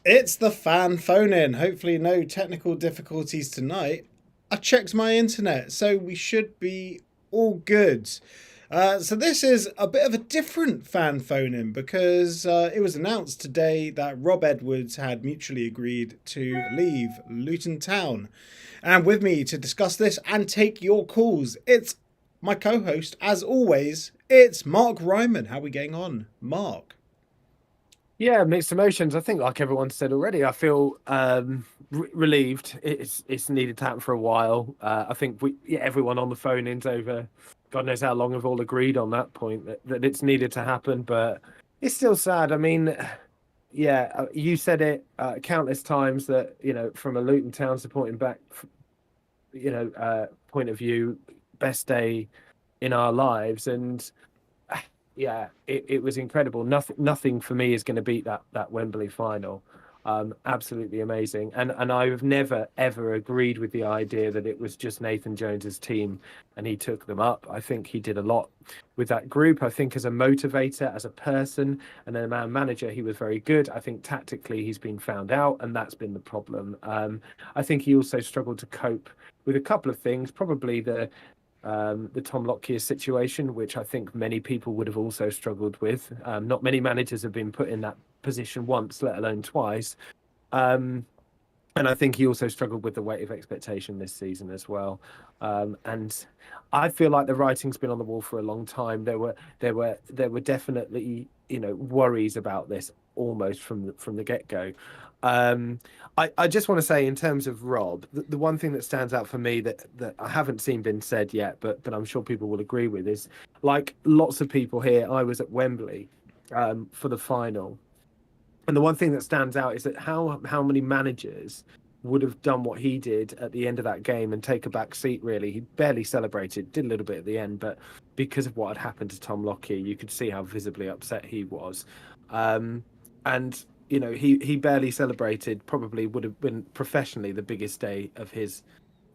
It's the fan phone in. Hopefully, no technical difficulties tonight. I checked my internet, so we should be all good. So, this is a bit of a different fan phone in because it was announced today that Rob Edwards had mutually agreed to leave Luton Town. And with me to discuss this and take your calls, it's my co host, as always, it's Mark Ryman. How are we getting on, Mark? Yeah, mixed emotions. I think, like everyone said already, I feel relieved. It's needed to happen for a while. I think everyone on the phone ins over, God knows how long, have all agreed on that point that it's needed to happen. But it's still sad. I mean, yeah, you said it countless times that from a Luton Town supporting back, point of view, best day in our lives, and yeah, it was incredible. Nothing for me is going to beat that Wembley final. Absolutely amazing. And I've never ever agreed with the idea that it was just Nathan Jones's team and he took them up. I think he did a lot with that group. I think as a motivator, as a person, and then a manager, he was very good. I think tactically he's been found out, and that's been the problem. I think he also struggled to cope with a couple of things. Probably the Tom Lockyer situation, which I think many people would have also struggled with. Not many managers have been put in that position once, let alone twice. Um, and I think he also struggled with the weight of expectation this season as well. And I feel like the writing's been on the wall for a long time. There were definitely worries about this almost from the get go. I just want to say, in terms of Rob, the one thing that stands out for me that I haven't seen been said yet, but I'm sure people will agree with, is, like lots of people here, I was at Wembley for the final, and the one thing that stands out is that how many managers would have done what he did at the end of that game and take a back seat. Really, he barely celebrated, did a little bit at the end, but because of what had happened to Tom Lockyer, you could see how visibly upset he was. And he barely celebrated. Probably would have been professionally the biggest day of his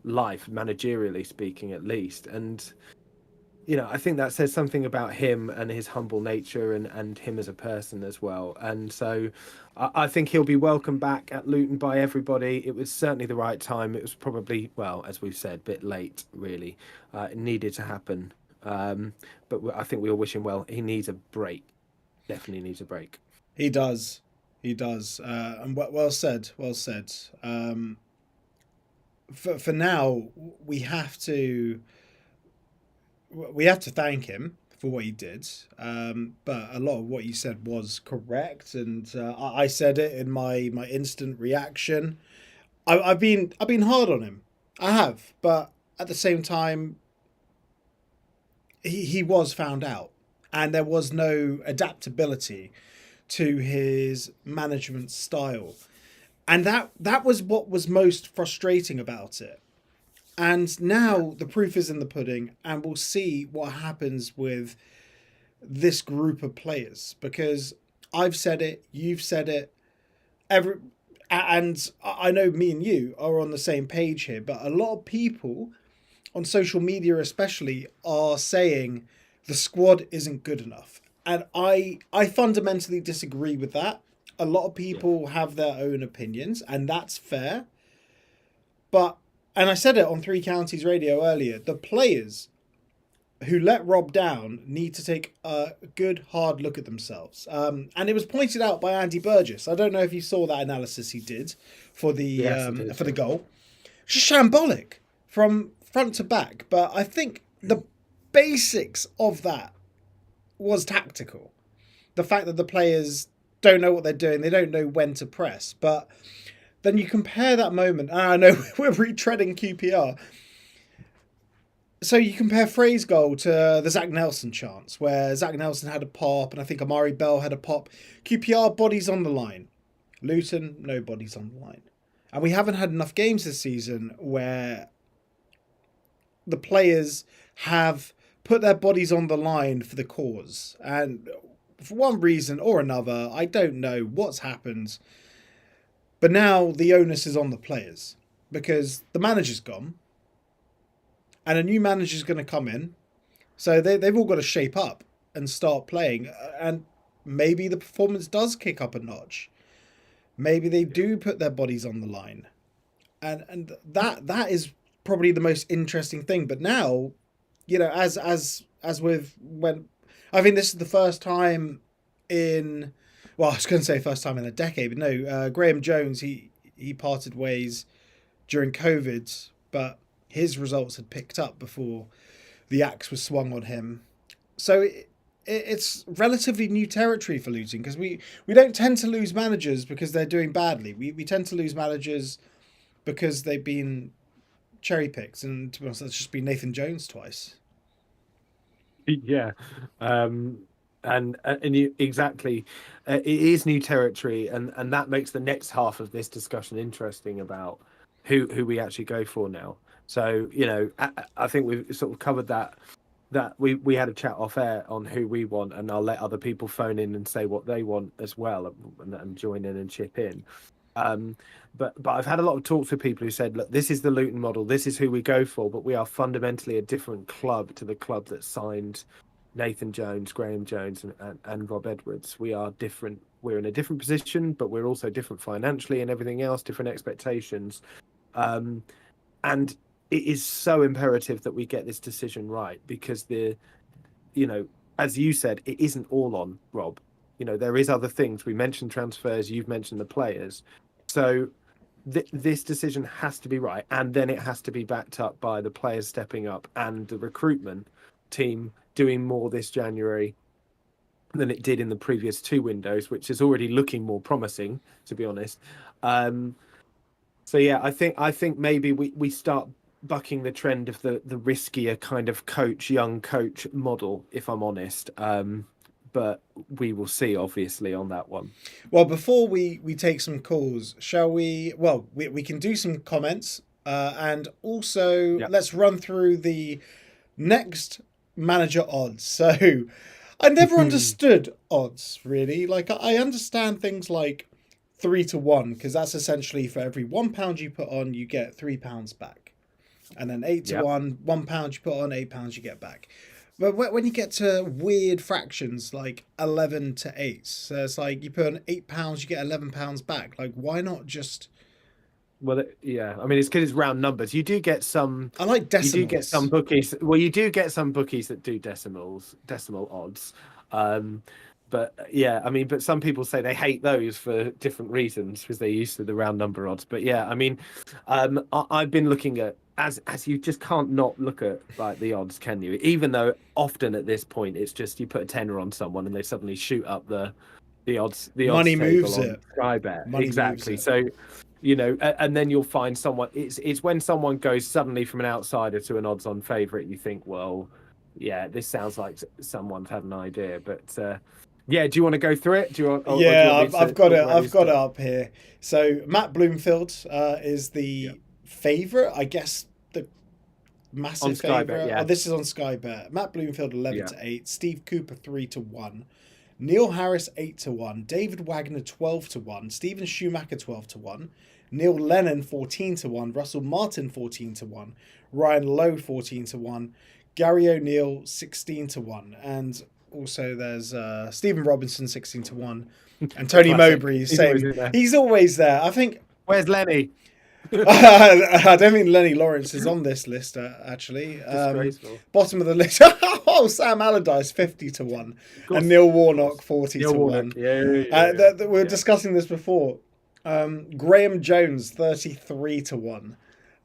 life, managerially speaking, at least. And I think that says something about him and his humble nature, and him as a person as well. And so I think he'll be welcome back at Luton by everybody. It was certainly the right time. It was probably, well, as we've said, a bit late, really. It needed to happen. But I think we all wish him well. He needs a break. Definitely needs a break. He does. He does. And well said. Well said. For now, we have to we have to thank him for what he did. But a lot of what you said was correct, and I said it in my instant reaction. I've been hard on him. I have, but at the same time, he was found out, and there was no adaptability to his management style, and that was what was most frustrating about it. And Yeah. now the proof is in the pudding, and we'll see what happens with this group of players because I've said it, you've said it, every, and I know me and you are on the same page here, but a lot of people on social media especially are saying the squad isn't good enough. And I fundamentally disagree with that. A lot of Yeah. people have their own opinions and that's fair. But and I said it on Three Counties Radio earlier, the players who let Rob down need to take a good hard look at themselves. And it was pointed out by Andy Burgess. I don't know if you saw that analysis he did Yes, I did. for the Yeah. goal. Just shambolic from front to back. But I think the basics of that was tactical. The fact that the players don't know what they're doing, they don't know when to press. But then you compare that moment, and I know we're retreading QPR. So you compare Frey's goal to the Zach Nelson chance, where Zach Nelson had a pop, and I think Amari Bell had a pop. QPR bodies on the line. Luton, no bodies on the line. And we haven't had enough games this season where the players have put their bodies on the line for the cause. And for one reason or another, I don't know what's happened. But now the onus is on the players because the manager's gone and a new manager's going to come in. So they've all got to shape up and start playing. And maybe the performance does kick up a notch. maybe they do put their bodies on the line, and that is probably the most interesting thing. But now, as with when I think this is the first time in, well, I was going to say first time in a decade, but no, Graham Jones, he parted ways during COVID, but his results had picked up before the axe was swung on him. So it's relatively new territory for Luton, because we don't tend to lose managers because they're doing badly. We tend to lose managers because they've been cherry picked, and to be honest, that's just been Nathan Jones twice. Yeah, and exactly, it is new territory, and that makes the next half of this discussion interesting about who we actually go for now. So I think we've sort of covered that we had a chat off air on who we want, and I'll let other people phone in and say what they want as well, and join in and chip in. But I've had a lot of talks with people who said, look, this is the Luton model, this is who we go for, but we are fundamentally a different club to the club that signed Nathan Jones, Graham Jones, and Rob Edwards. We are different. We're in a different position, but we're also different financially and everything else, different expectations. And it is so imperative that we get this decision right, because as you said, it isn't all on Rob. There is other things. We mentioned transfers, you've mentioned the players. So this decision has to be right, and then it has to be backed up by the players stepping up and the recruitment team doing more this January than it did in the previous two windows, which is already looking more promising, to be honest. So yeah, I think maybe we start bucking the trend of the riskier kind of young coach model, if I'm honest. But we will see, obviously, on that one. Well, before we take some calls, shall we? Well, we can do some comments, and also let's run through the next manager odds. So I never understood odds, really. Like, I understand things like 3-1, because that's essentially for every £1 you put on, you get £3 back. And then 8-1, £1 you put on, £8 you get back. But when you get to weird fractions like 11-8, so it's like you put on £8, you get £11 back. Like, why not just? Well, yeah. I mean, it's because it's round numbers. You do get some. I like decimals. You do get some bookies. Well, you do get some bookies that do decimal odds. But yeah, I mean, but some people say they hate those for different reasons because they're used to the round number odds. But yeah, I mean, I've been looking at as you just can't not look at like the odds, can you? Even though often at this point it's just you put a tenner on someone and they suddenly shoot up the odds. The money odds moves table it. On Sky Bet. Money Exactly. moves it. So and then you'll find someone. It's when someone goes suddenly from an outsider to an odds-on favourite, you think, well, yeah, this sounds like someone's had an idea. But yeah, do you want to go through it? Do you want? I've got it. I've got it up here. So Matt Bloomfield is the favourite, I guess. The massive favourite. Yeah. Oh, this is on Sky Bet. Matt Bloomfield 11-8. Steve Cooper 3-1. Neil Harris 8-1. David Wagner 12-1. Stephen Schumacher 12-1. Neil Lennon 14-1. Russell Martin 14-1. Ryan Lowe 14-1. Gary O'Neill 16-1. And also there's Stephen Robinson 16-1. And Tony Mowbray saying he's always there. I think. Where's Lenny? I don't think Lenny Lawrence is on this list, actually. Bottom of the list. Oh, Sam Allardyce 50-1, and Neil Warnock 40-1. Yeah. We were discussing this before. Graham Jones 33-1.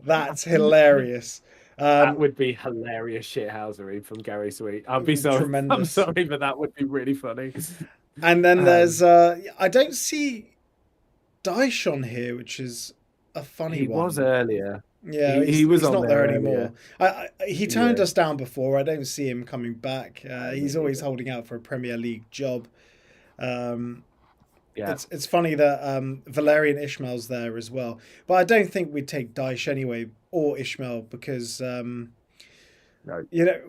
That's hilarious. That would be hilarious shithousery from Gary Sweet. I'd be so tremendous. I'm sorry, but that would be really funny. And then there's I don't see Dyche on here, which is a funny one. He was earlier. Yeah, he was he's not there anymore. He turned us down before. I don't see him coming back. He's always holding out for a Premier League job. It's funny that Valerian Ismail's there as well, but I don't think we'd take Dyche anyway or Ismail because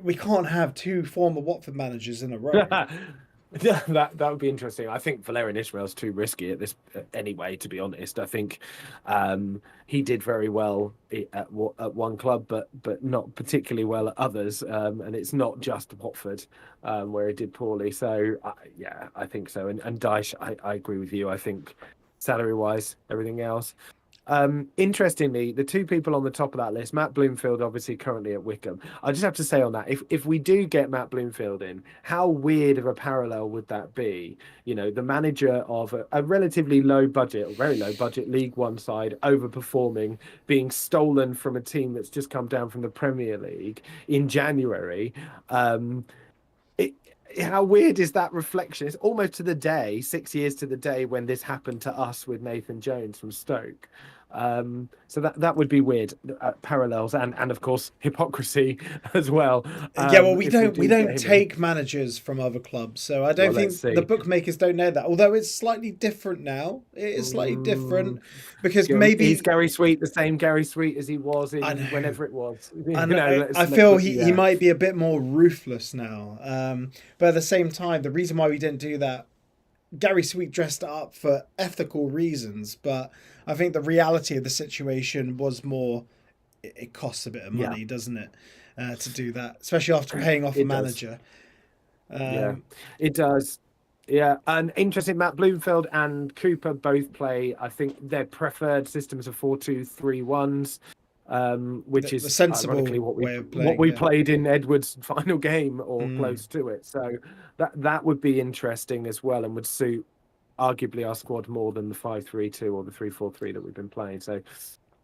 we can't have two former Watford managers in a row. that would be interesting. I think Valerian Ismail's too risky at this anyway, to be honest. I think he did very well at one club, but not particularly well at others. And it's not just Watford where he did poorly. So I think so. And Dyche, I agree with you. I think salary wise, everything else. Interestingly, the two people on the top of that list, Matt Bloomfield, obviously currently at Wickham. I just have to say on that, if we do get Matt Bloomfield in, how weird of a parallel would that be? You know, the manager of a relatively low budget or very low budget League One side overperforming, being stolen from a team that's just come down from the Premier League in January. It, how weird is that reflection? It's almost to the day, 6 years to the day when this happened to us with Nathan Jones from Stoke. So that would be weird, parallels and of course hypocrisy as well. Yeah, well, we If we do get don't him in. take managers from other clubs, so I Well, don't let's think the see. bookmakers don't know that. Although it's slightly different now, it is slightly different Mm, because is maybe Gary Sweet the same Gary Sweet as he was I in know. whenever it was? You And know, I let's feel look. he Yeah, might be a bit more ruthless now. But at the same time, the reason why we didn't do that, Gary Sweet dressed it up for ethical reasons, but I think the reality of the situation was more it costs a bit of yeah, money, doesn't it, to do that, especially after paying off a it does. manager. Yeah, Um, it does. Yeah, and interesting. Matt Bloomfield and Cooper both play. I think their preferred systems are 4-2-3-1s, which the is ironically sensible way of what playing, we yeah. played in Edwards' final game or Mm. close to it. So that would be interesting as well, and would suit arguably our squad more than the 5-3-2 or the 3-4-3 that we've been playing. So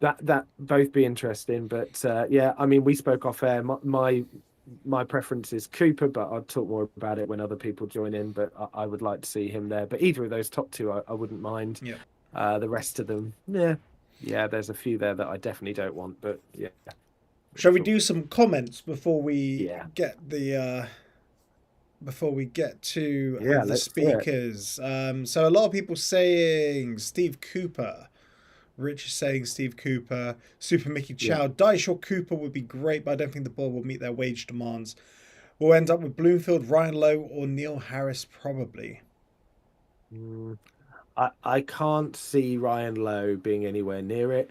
that both be interesting. But yeah, I mean, we spoke off air. My preference is Cooper, but I'll talk more about it when other people join in. But I would like to see him there. But either of those top two, I wouldn't mind. Yeah. The rest of them, yeah. There's a few there that I definitely don't want. But yeah, Shall we do some comments before we yeah, get to yeah. the Let's do it. speakers? So a lot of people saying Steve Cooper. Rich is saying Steve Cooper. Super Mickey Yeah. Chow. Dyche or Cooper would be great, but I don't think the board will meet their wage demands. We'll end up with Bloomfield, Ryan Lowe, or Neil Harris, probably. Mm, I can't see Ryan Lowe being anywhere near it,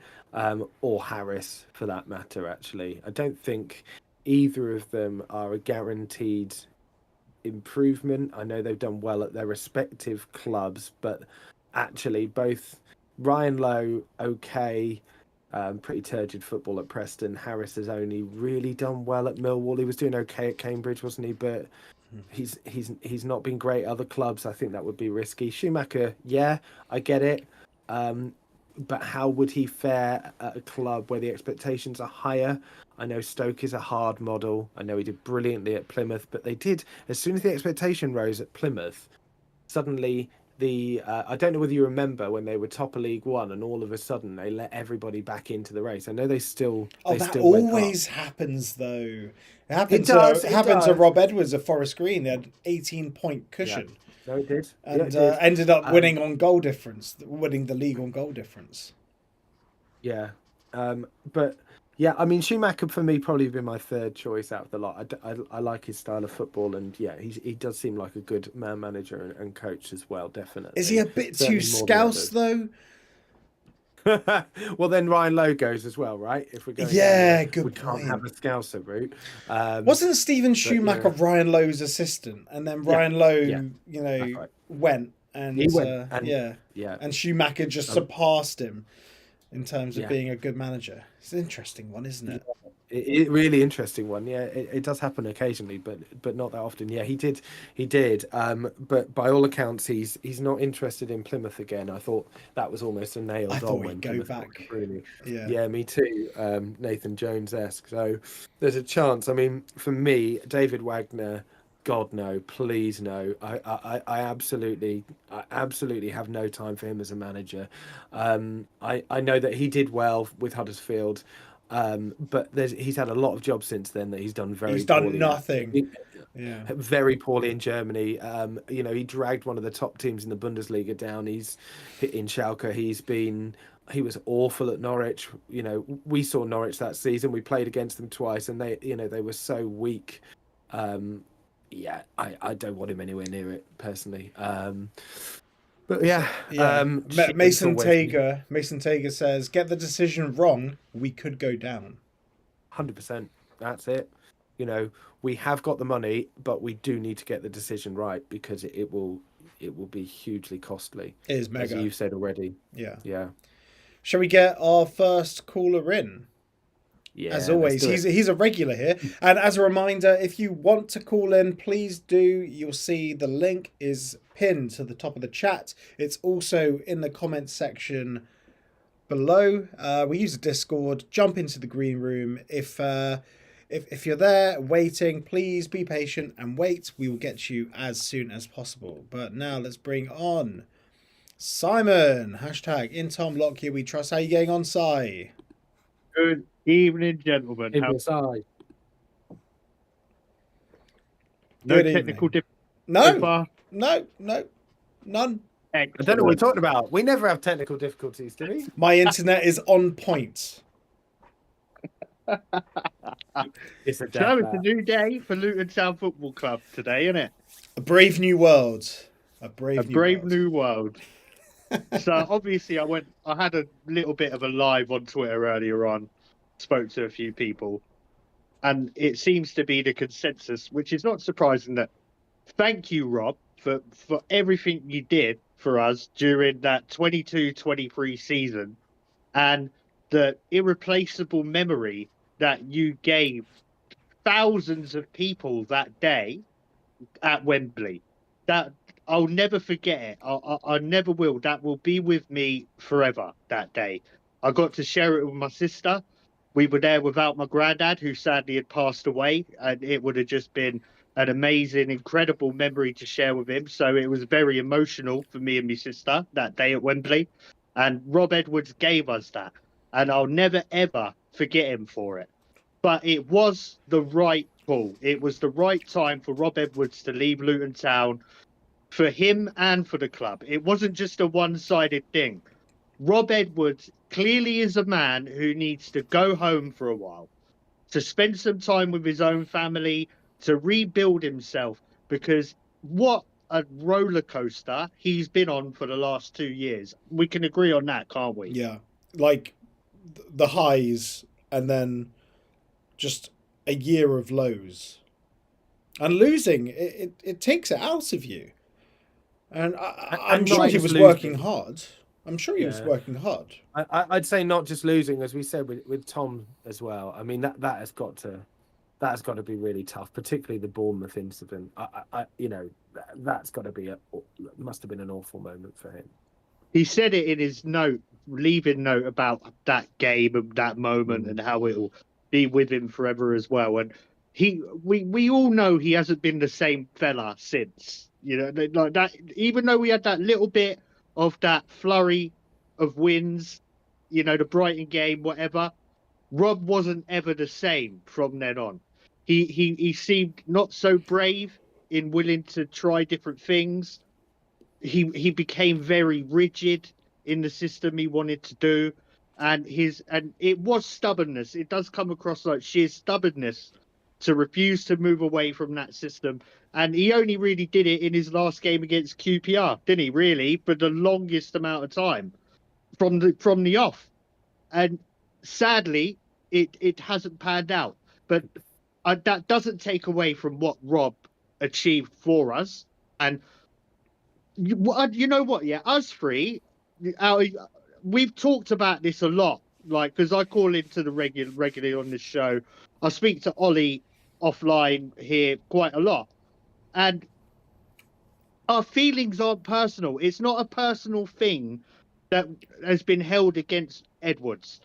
or Harris for that matter. Actually, I don't think either of them are a guaranteed improvement. I know they've done well at their respective clubs, but actually, both Ryan Lowe, okay, pretty turgid football at Preston. Harris has only really done well at Millwall. He was doing okay at Cambridge, wasn't he? But he's not been great at other clubs. I think that would be risky. Schumacher, yeah, I get it. But how would he fare at a club where the expectations are higher? I know Stoke is a hard model. I know he did brilliantly at Plymouth, but they did, as soon as the expectation rose at Plymouth, suddenly I don't know whether you remember when they were top of League One and all of a sudden they let everybody back into the race. I know Oh, they that still went up. always happens, though. It does, It it happened to does. Rob Edwards of Forest Green. They had an 18-point Yeah, cushion no, it did. Yeah, and it did. ended up Um, winning on goal difference, winning the league on goal difference. Yeah, but yeah, I mean Schumacher for me probably been my third choice out of the lot. I like his style of football, and yeah, he does seem like a good man manager and coach as well. Is he Definitely, a bit too certainly more than scouse, others. though? Well, then Ryan Lowe goes as well, right? If we're going down Yeah, we good can't have point. a Scouser route. Um, Wasn't Steven but Schumacher yeah, Ryan Lowe's assistant? And then yeah, Ryan yeah, Lowe, that's right. went He and went and yeah. yeah, And Schumacher just um, surpassed him in terms of yeah. being a good manager. It's an interesting one, isn't Yeah, it? really interesting one. Yeah, it does happen occasionally, but not that often. Yeah, he did. But by all accounts, he's not interested in Plymouth again. I thought that was almost a I nailed on thought he'd when go Plymouth got back. really. Yeah. Yeah, me too. Nathan Jones-esque. So there's a chance. I mean, for me, David Wagner. God no, please no. I absolutely have no time for him as a manager. I know that he did well with Huddersfield. But he's had a lot of jobs since then that he's done He's very done poorly at. nothing. Yeah. Very poorly in Germany. He dragged one of the top teams in the Bundesliga down. He's in Schalke. He was awful at Norwich. We saw Norwich that season. We played against them twice, and they were so weak. Yeah, I don't want him anywhere near it personally. But yeah, Yeah. it's always Mason Tager says, get the decision wrong, we could go down. 100%. That's it. We have got the money, but we do need to get the decision right because it will it will be hugely costly, It is as mega. you've said already. Yeah. Yeah, Shall we get our first caller in? As yeah. Let's always, do it. he's a regular here. And as a reminder, if you want to call in, please do. You'll see the link is pinned to the top of the chat. It's also in the comments section below. We use a Discord. Jump into the green room. If you're there waiting, please be patient and wait. We will get you as soon as possible. But now let's bring on Simon. Hashtag in Tom Lock here we trust. How you getting on, Si? Good evening, gentlemen. In the side. No Good technical evening. difficulties so far. No, none. I don't know what we're talking about. We never have technical difficulties, do we? My internet is on point. It's a So it's a new day for Luton Town Football Club today, isn't it? A brave new world. A A brave new world. So obviously I had a little bit of a live on Twitter earlier on, spoke to a few people, and it seems to be the consensus, which is not surprising, that thank you, Rob, for everything you did for us during that 22-23 season, and the irreplaceable memory that you gave thousands of people that day at Wembley. That I'll never forget it. I never will. That will be with me forever. That day, I got to share it with my sister. We were there without my granddad, who sadly had passed away, and it would have just been an amazing, incredible memory to share with him. So it was very emotional for me and my sister that day at Wembley. And Rob Edwards gave us that, and I'll never ever forget him for it. But it was the right call. It was the right time for Rob Edwards to leave Luton Town, for him and for the club. It wasn't just a one-sided thing. Rob Edwards clearly is a man who needs to go home for a while, to spend some time with his own family, to rebuild himself, because what a roller coaster he's been on for the last 2 years. We can agree on that, can't we? Yeah. Like the highs and then just a year of lows. And losing, it takes it out of you. And I'm And sure not he just was losing. working hard. I'm sure he was Yeah. working hard. I'd say not just losing, as we said with Tom as well. I mean that has got to be really tough, particularly the Bournemouth incident. That's got to be must have been an awful moment for him. He said it in his leaving note about that game and that moment and how it will be with him forever as well. And we all know he hasn't been the same fella since. You know, like that. Even though we had that little bit of that flurry of wins, you know, the Brighton game, whatever, Rob wasn't ever the same from then on. He seemed not so brave in willing to try different things. He became very rigid in the system he wanted to do, and it was stubbornness. It does come across like sheer stubbornness to refuse to move away from that system. And he only really did it in his last game against QPR, didn't he? Really, for the longest amount of time from the off. And sadly, it hasn't panned out. But that doesn't take away from what Rob achieved for us. And you know what? Yeah, us three, we've talked about this a lot. Like, because I call into the regularly on this show. I speak to Ollie offline here quite a lot, and our feelings aren't personal. It's not a personal thing that has been held against Edwards.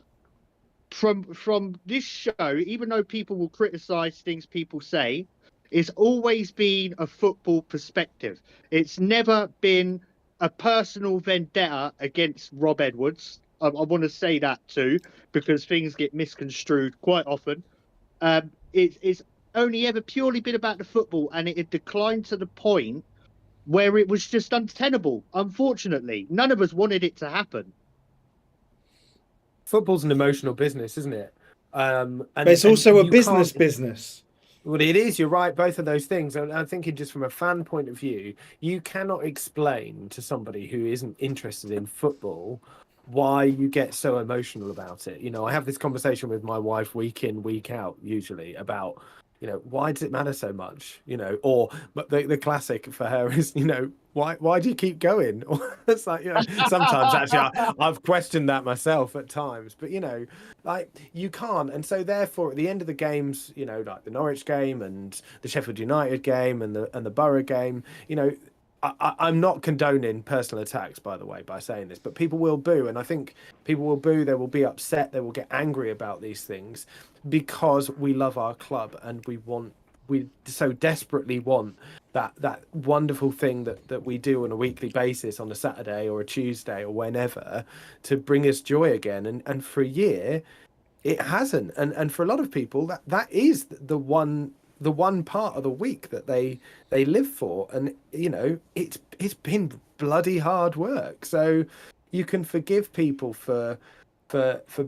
From this show, even though people will criticize things people say, it's always been a football perspective. It's never been a personal vendetta against Rob Edwards. I want to say that too, because things get misconstrued quite often. It's only ever purely been about the football, and it had declined to the point where it was just untenable. Unfortunately, none of us wanted it to happen. Football's an emotional business, isn't it? But it's also a business. Well, it is. You're right. Both of those things. And I'm thinking, just from a fan point of view, you cannot explain to somebody who isn't interested in football why you get so emotional about it. You know, I have this conversation with my wife week in, week out, usually, about, why does it matter so much? Or but the classic for her is, why do you keep going? It's like, sometimes actually I've questioned that myself at times, but like you can't. And so therefore at the end of the games, like the Norwich game and the Sheffield United game and the Borough game, I'm not condoning personal attacks, by the way, by saying this, but people will boo. And I think people will boo, they will be upset, they will get angry about these things because we love our club and we so desperately want that wonderful thing that we do on a weekly basis on a Saturday or a Tuesday or whenever to bring us joy again. And for a year, it hasn't. And for a lot of people, that is the one part of the week that they live for. And it's been bloody hard work. So you can forgive people for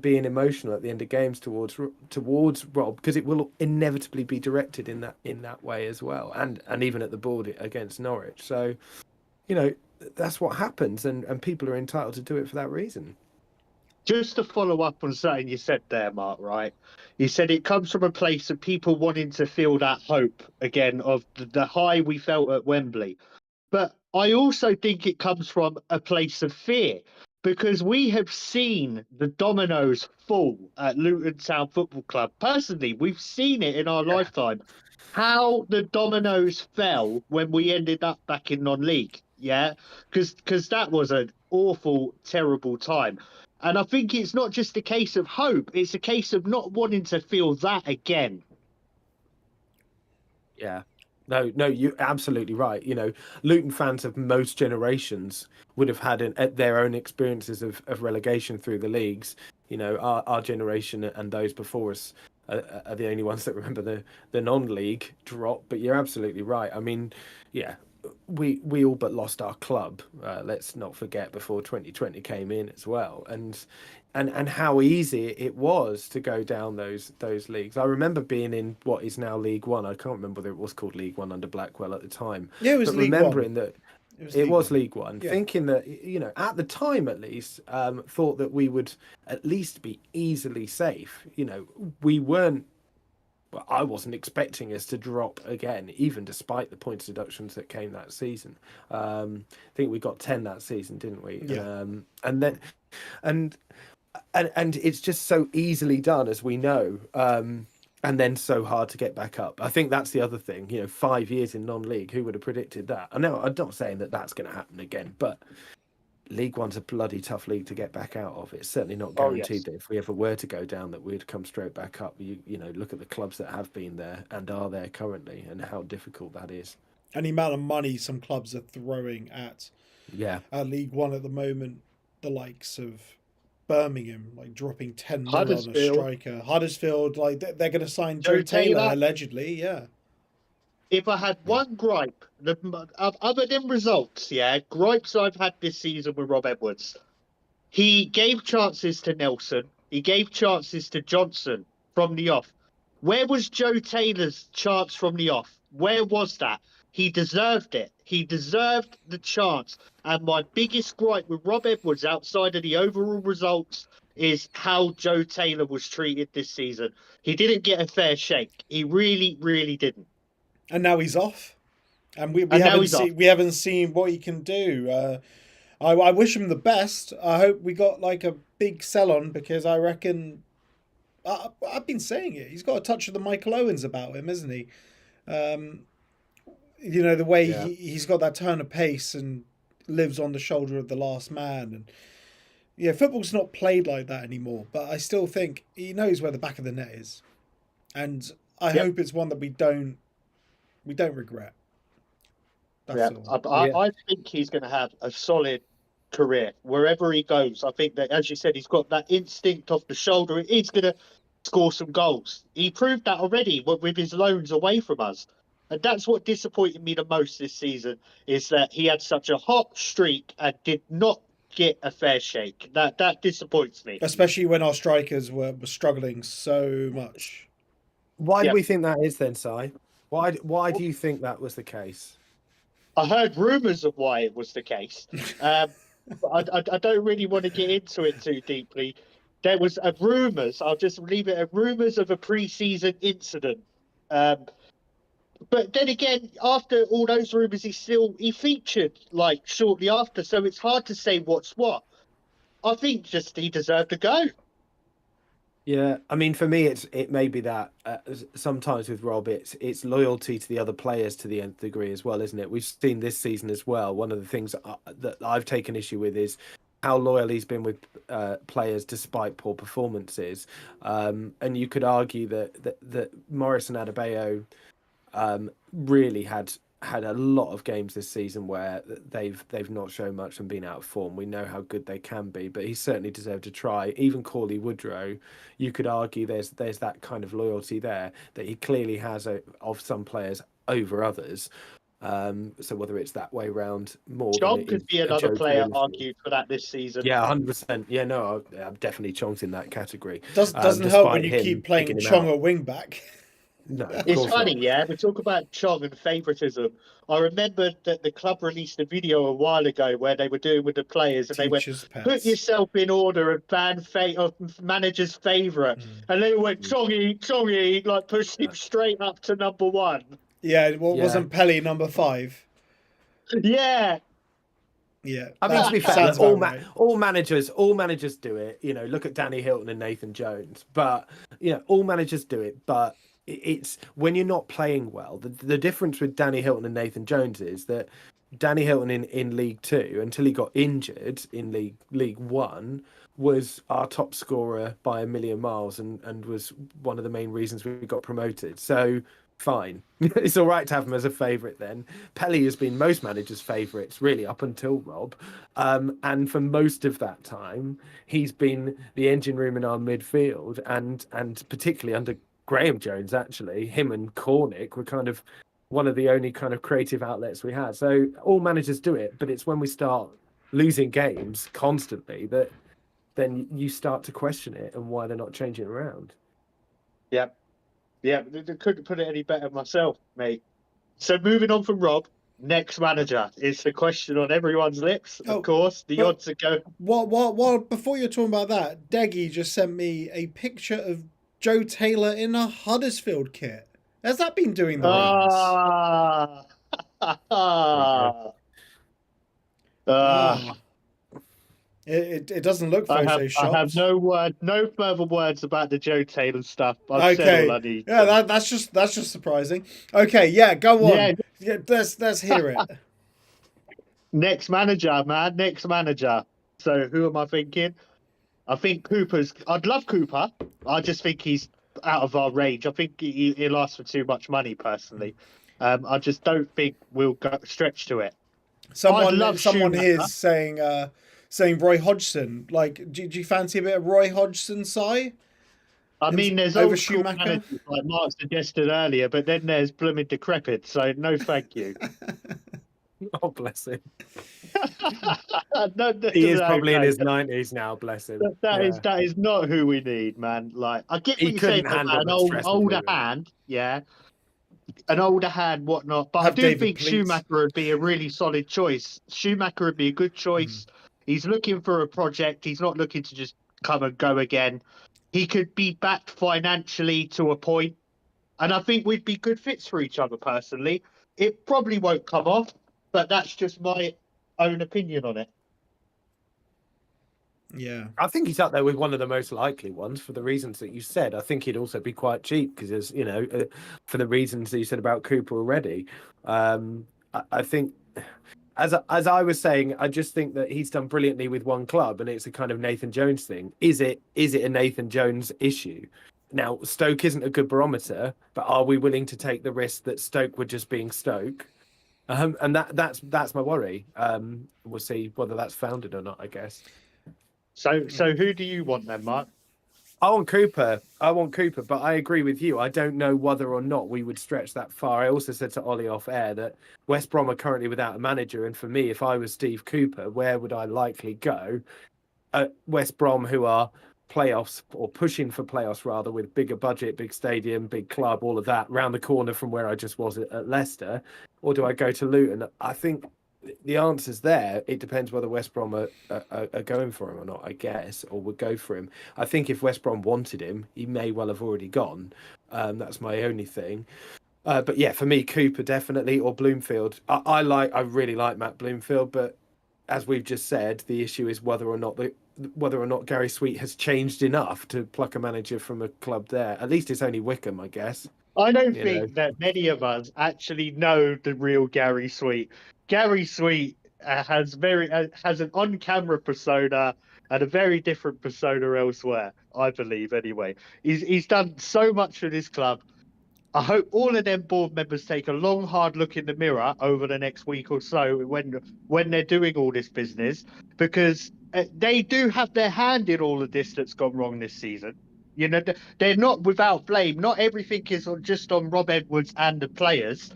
being emotional at the end of games towards Rob, because it will inevitably be directed in that way as well, and even at the board against Norwich. So that's what happens, and people are entitled to do it for that reason. Just to follow up on something you said there, Mark, right? You said it comes from a place of people wanting to feel that hope again of the high we felt at Wembley. But I also think it comes from a place of fear, because we have seen the dominoes fall at Luton Town Football Club. Personally, we've seen it in our lifetime. How the dominoes fell when we ended up back in non-league, yeah? Because that was an awful, terrible time. And I think it's not just a case of hope, it's a case of not wanting to feel that again. Yeah. No, you're absolutely right. Luton fans of most generations would have had their own experiences of relegation through the leagues. Our generation and those before us are the only ones that remember the non-league drop. But you're absolutely right. I mean, yeah, we all but lost our club. Let's not forget, before 2020 came in as well, and how easy it was to go down those leagues. I remember being in what is now League One. I can't remember whether it was called League One under Blackwell at the time. Yeah, it was but League remembering One. that it was League One, Yeah. thinking that at the time at least, thought that we would at least be easily safe. We weren't. Well, I wasn't expecting us to drop again, even despite the points deductions that came that season. I think we got 10 that season, didn't we? Yeah. And it's just so easily done, as we know, and then so hard to get back up. I think that's the other thing. 5 years in non-league, who would have predicted that? I know I'm not saying that that's going to happen again, but League One's a bloody tough league to get back out of. It's certainly not guaranteed that if we ever were to go down, that we'd come straight back up. Look at the clubs that have been there and are there currently, and how difficult that is. And the amount of money some clubs are throwing at League One at the moment, the likes of Birmingham, like dropping 10 million on a striker. Huddersfield, like they're going to sign Joe Taylor allegedly. Yeah. If I had one gripe, other than results, gripes I've had this season with Rob Edwards, he gave chances to Nelson, he gave chances to Johnson from the off. Where was Joe Taylor's chance from the off? Where was that? He deserved it. He deserved the chance. And my biggest gripe with Rob Edwards, outside of the overall results, is how Joe Taylor was treated this season. He didn't get a fair shake. He really, really didn't. And now he's off, and we haven't seen what he can do. I wish him the best. I hope we got like a big sell on, because I reckon I've been saying it. He's got a touch of the Michael Owens about him, isn't he? The way he's got that turn of pace and lives on the shoulder of the last man. And football's not played like that anymore. But I still think he knows where the back of the net is, and I hope it's one that we don't regret. I think he's going to have a solid career wherever he goes. I think that, as you said, he's got that instinct off the shoulder. He's going to score some goals. He proved that already with his loans away from us. And that's what disappointed me the most this season, is that he had such a hot streak and did not get a fair shake. That disappoints me. Especially when our strikers were struggling so much. Why do we think that is then, Si? Why do you think that was the case? I heard rumours of why it was the case. But I don't really want to get into it too deeply. There was rumours, I'll just leave it at rumours of a pre-season incident But then again, after all those rumours, he featured like shortly after, so it's hard to say what's what. I think just he deserved to go. Yeah, I mean, for me, it may be that sometimes with Rob, it's loyalty to the other players to the nth degree as well, isn't it? We've seen this season as well. One of the things that I've taken issue with is how loyal he's been with players despite poor performances. And you could argue that Morris and Adebayo really had a lot of games this season where they've not shown much and been out of form. We know how good they can be, but he certainly deserved to try. Even Corley Woodrow, you could argue there's that kind of loyalty there that he clearly has of some players over others. So whether it's that way round more, Chong could be another player argued for that this season. Yeah, 100%. Yeah, no, I'm definitely Chong's in that category. Doesn't help when you keep playing Chong at wing back. No, it's funny, yeah. We talk about Chong and favouritism. I remember that the club released a video a while ago where they were doing with the players, and they went, "Put yourself in order of manager's favourite," and they went, "Chongy," like pushed him straight up to number one. Yeah, wasn't Pelly number 5? Yeah. Yeah, I mean, to be fair, all managers do it. You know, look at Danny Hilton and Nathan Jones. But all managers do it. But it's when you're not playing well. The difference with Danny Hilton and Nathan Jones is that Danny Hilton in League Two, until he got injured in League One, was our top scorer by a million miles and was one of the main reasons we got promoted. So fine, it's all right to have him as a favourite. Then Pelly has been most managers' favourites really up until Rob, and for most of that time he's been the engine room in our midfield, and particularly under Graham Jones, actually him and Cornick were kind of one of the only kind of creative outlets we had. So all managers do it, but it's when we start losing games constantly that then you start to question it and why they're not changing around. Yep. Yeah, they couldn't put it any better myself, mate. So moving on from Rob, next manager is the question on everyone's lips. Of course, the odds are going. What? Before you're talking about that, Deggy just sent me a picture of Joe Taylor in a Huddersfield kit. Has that been doing the rounds? It doesn't look Photoshopped. I have no further words about the Joe Taylor stuff. I've said all I need. Yeah, that's just surprising. Okay, yeah, go on. Yeah, let's hear it. Next manager, man. Next manager. So who am I thinking? I think I'd love Cooper. I just think he's out of our range. I think he'll ask for too much money, personally. I just don't think we'll stretch to it. Someone here is saying Roy Hodgson. Like, do you fancy a bit of Roy Hodgson, Si? I mean, there's over Schumacher, like Mark suggested earlier, but then there's blooming decrepit. So no, thank you. Oh, bless him. No, he is probably in his 90s now. Bless him. That is not who we need, man. Like, I get what you're saying about an older hand, yeah, an older hand, whatnot. But I do think Schumacher would be a really solid choice. Schumacher would be a good choice. He's looking for a project. He's not looking to just come and go again. He could be backed financially to a point, and I think we'd be good fits for each other. Personally, it probably won't come off, but that's just my own opinion on it. Yeah, I think he's up there with one of the most likely ones for the reasons that you said. I think he'd also be quite cheap because, for the reasons that you said about Cooper already. I think, as I was saying, I just think that he's done brilliantly with one club, and it's a kind of Nathan Jones thing. Is it a Nathan Jones issue? Now, Stoke isn't a good barometer, but are we willing to take the risk that Stoke were just being Stoke? And that's my worry. We'll see whether that's founded or not, I guess. So who do you want then, Mark? I want Cooper, but I agree with you. I don't know whether or not we would stretch that far. I also said to Ollie off air that West Brom are currently without a manager, and for me, if I was Steve Cooper, where would I likely go? West Brom, who are playoffs or pushing for playoffs rather, with bigger budget, big stadium, big club, all of that, round the corner from where I just was at Leicester, or do I go to Luton? I think the answer's there. It depends whether West Brom are going for him or not, I guess, or would go for him. I think if West Brom wanted him, he may well have already gone. That's my only thing. But yeah, for me, Cooper definitely, or Bloomfield. I really like Matt Bloomfield, but as we've just said, the issue is whether or not Gary Sweet has changed enough to pluck a manager from a club there. At least it's only Wickham, I guess. I don't You think that many of us actually know the real Gary Sweet. Gary Sweet has an on-camera persona and a very different persona elsewhere. I believe, anyway. He's done so much for this club. I hope all of them board members take a long, hard look in the mirror over the next week or so when they're doing all this business, because they do have their hand in all of this that's gone wrong this season. You know, they're not without blame. Not everything is just on Rob Edwards and the players.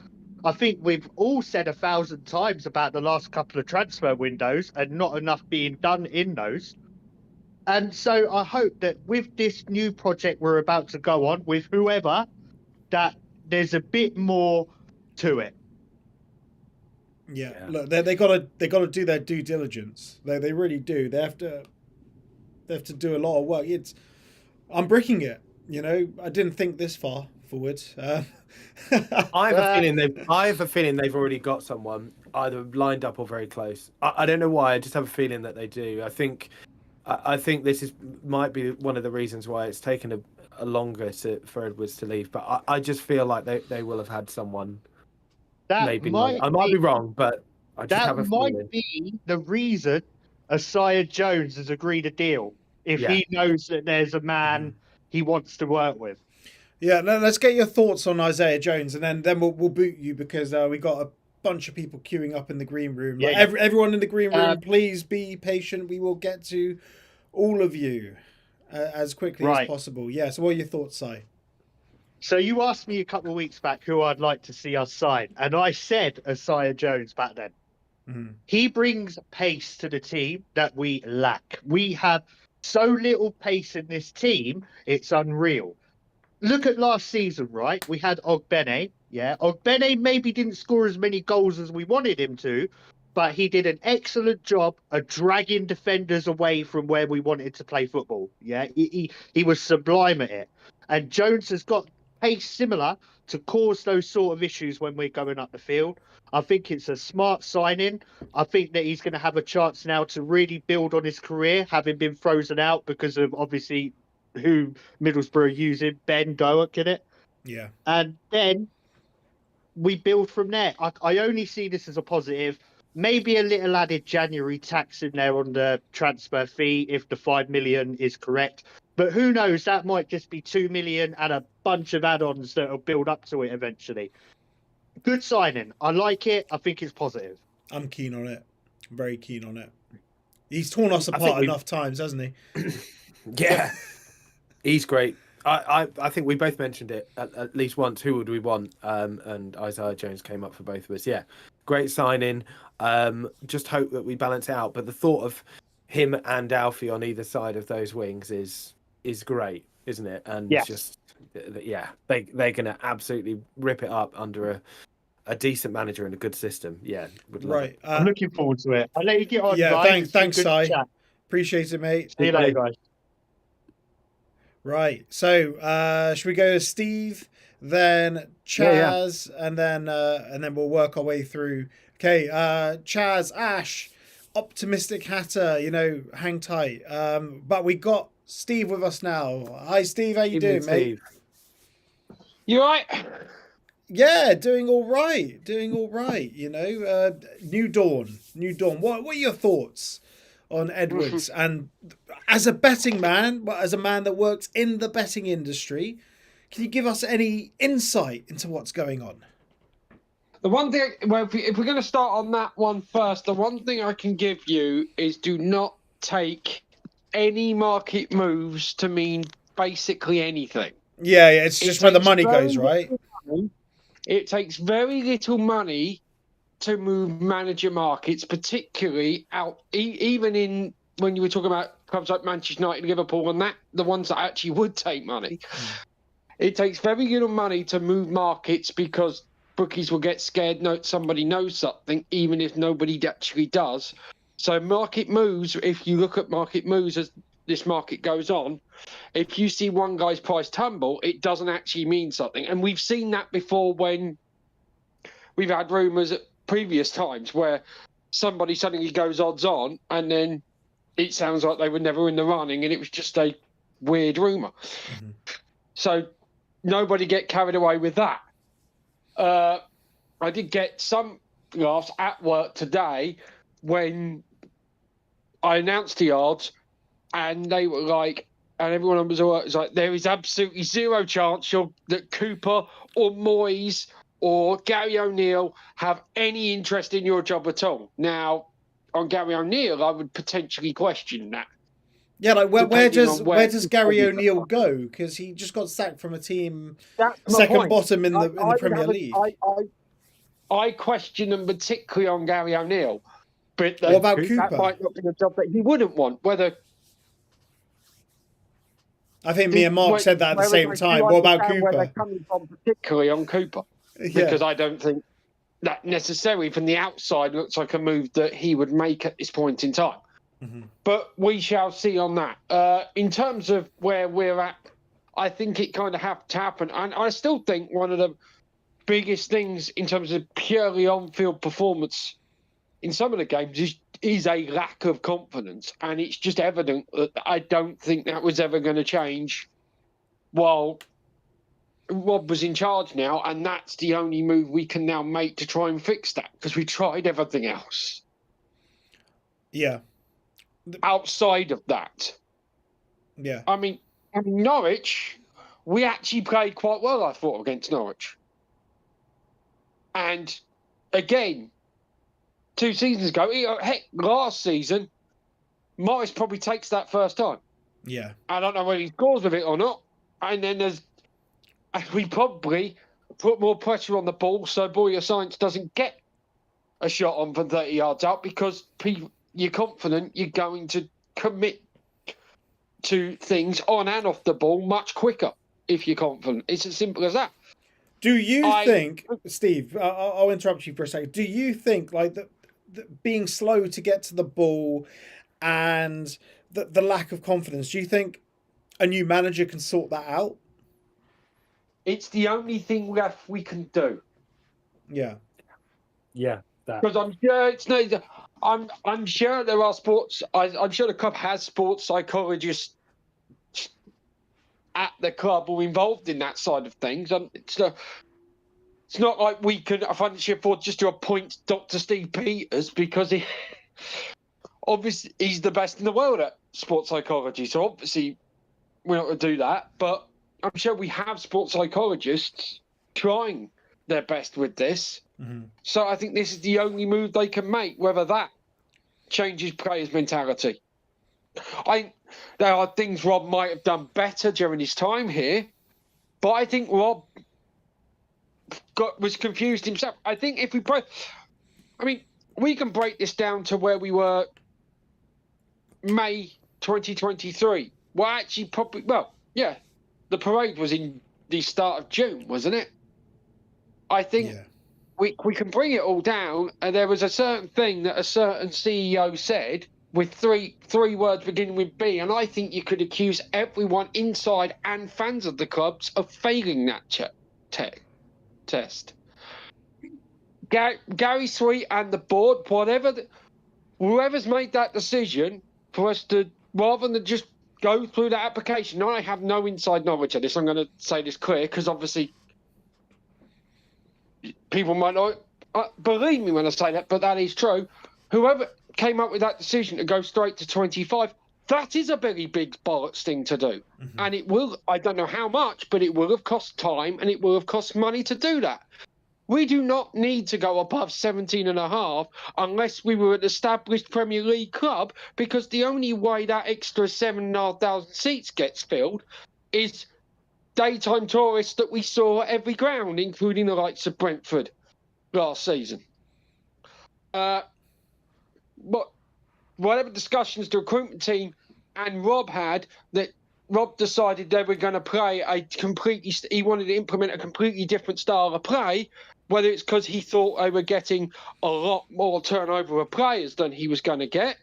I think we've all said 1,000 times about the last couple of transfer windows and not enough being done in those. And so I hope that with this new project we're about to go on with whoever, that there's a bit more to it. Yeah. Look, they gotta do their due diligence. They really do. They have to do a lot of work. I'm bricking it. You know, I didn't think this far forward. I have a feeling they've already got someone either lined up or very close. I don't know why. I just have a feeling that they do. I think this might be one of the reasons why it's taken a longer for Edwards to leave. But I just feel like they will have had someone. I might be wrong, but I just have a feeling. That might be the reason Isaiah Jones has agreed a deal. If he knows that there's a man he wants to work with. Yeah, let's get your thoughts on Isaiah Jones, and then we'll boot you because we got a bunch of people queuing up in the green room. Yeah, everyone in the green room, please be patient. We will get to all of you as quickly as possible. Yeah, so what are your thoughts, Si? So you asked me a couple of weeks back who I'd like to see us sign, and I said Isaiah Jones back then. Mm-hmm. He brings pace to the team that we lack. We have so little pace in this team, it's unreal. Look at last season, right? We had Ogbene. Yeah, Ogbene maybe didn't score as many goals as we wanted him to, but he did an excellent job of dragging defenders away from where we wanted to play football. Yeah, he was sublime at it. And Jones has got pace similar to cause those sort of issues when we're going up the field. I think it's a smart signing. I think that he's going to have a chance now to really build on his career, having been frozen out because of obviously who Middlesbrough are using, Ben Doak in it. Yeah. And then we build from there. I only see this as a positive. Maybe a little added January tax in there on the transfer fee if the 5 million is correct. But who knows? That might just be 2 million and a bunch of add-ons that will build up to it eventually. Good signing. I like it. I think it's positive. I'm keen on it. Very keen on it. He's torn us apart enough times, hasn't he? Yeah. He's great. I think we both mentioned it at least once. Who would we want? And Isaiah Jones came up for both of us. Yeah, great signing. Just hope that we balance it out. But the thought of him and Alfie on either side of those wings is great, isn't it? And they're going to absolutely rip it up under a decent manager and a good system. Yeah, would love it. I'm looking forward to it. I'll let you get on. Yeah, thanks, Si. Appreciate it, mate. See you later, guys. Right, so should we go to Steve, then Chaz, and then we'll work our way through. Okay, Chaz, Ash, optimistic Hatter, hang tight. But we got Steve with us now. Hi, Steve, how you doing, mate? You all right? Yeah, doing all right. New dawn. What are your thoughts on Edwards? And as a betting man, as a man that works in the betting industry, can you give us any insight into what's going on? The one thing, if we're going to start on that one first, the one thing I can give you is do not take any market moves to mean basically anything. Yeah, it's just where the money goes, right? It takes very little money to move manager markets, particularly even in when you were talking about clubs like Manchester United, Liverpool, and the ones that actually would take money. It takes very little money to move markets because bookies will get scared. Somebody knows something, even if nobody actually does. So market moves, if you look at market moves as this market goes on, if you see one guy's price tumble, it doesn't actually mean something. And we've seen that before when we've had rumours at previous times where somebody suddenly goes odds on and then it sounds like they were never in the running and it was just a weird rumour. Mm-hmm. So nobody get carried away with that. I did get some laughs at work today when I announced the odds and they were like, and everyone was like, there is absolutely zero chance that Cooper or Moyes or Gary O'Neill have any interest in your job at all. Now, on Gary O'Neill, I would potentially question that. Yeah, like where Depending does Gary O'Neill go? Because he just got sacked from a team That's my second point. bottom in the I Premier League. I question them particularly on Gary O'Neill, but What about that Cooper? might not be a job that he wouldn't want. Whether I think me and Mark said that at the same time. What about Where they're Cooper? coming from, particularly on Cooper, because I don't think that necessarily from the outside looks like a move that he would make at this point in time. Mm-hmm. But we shall see on that. In terms of where we're at, I think it kind of has to happen. And I still think one of the biggest things in terms of purely on-field performance in some of the games is a lack of confidence. And it's just evident that I don't think that was ever going to change while Rob was in charge now. And that's the only move we can now make to try and fix that, because we tried everything else. Yeah. Outside of that. Yeah. I mean, Norwich, we actually played quite well, I thought, against Norwich. And again, 2 seasons ago, heck, last season, Morris probably takes that first time. Yeah. I don't know whether he scores with it or not. And then we probably put more pressure on the ball so Boyer Science doesn't get a shot on from 30 yards out, because you're confident you're going to commit to things on and off the ball much quicker if you're confident. It's as simple as that. Do you think, Steve, I'll interrupt you for a second. Do you think like that being slow to get to the ball and the lack of confidence, do you think a new manager can sort that out? It's the only thing left we can do. Yeah. Yeah. Because I'm sure it's no. I'm sure there are sports. I'm sure the club has sports psychologists at the club who are involved in that side of things. It's not like we can financially afford just to appoint Dr. Steve Peters, because obviously he's the best in the world at sports psychology. So obviously we're not going to do that. But I'm sure we have sports psychologists trying their best with this. Mm-hmm. So I think this is the only move they can make, whether that changes players' mentality. There are things Rob might have done better during his time here, but I think Rob was confused himself. I think if we can break this down to where we were May 2023. Well, actually, the parade was in the start of June, wasn't it? I think we can bring it all down, and there was a certain thing that a certain CEO said with three words beginning with B, and I think you could accuse everyone inside and fans of the clubs of failing that test. Gary Sweet and the board, whoever's made that decision for us to, rather than just go through that application. Now, I have no inside knowledge of this. I'm going to say this clear, because obviously people might not believe me when I say that, but that is true. Whoever came up with that decision to go straight to 25, that is a very big bollocks thing to do. Mm-hmm. And it will, I don't know how much, but it will have cost time and it will have cost money to do that. We do not need to go above 17.5 unless we were an established Premier League club, because the only way that extra 7,500 seats gets filled is daytime tourists that we saw at every ground, including the likes of Brentford last season. But whatever discussions the recruitment team and Rob had, that Rob decided they were going to play he wanted to implement a completely different style of play, whether it's because he thought they were getting a lot more turnover of players than he was going to get,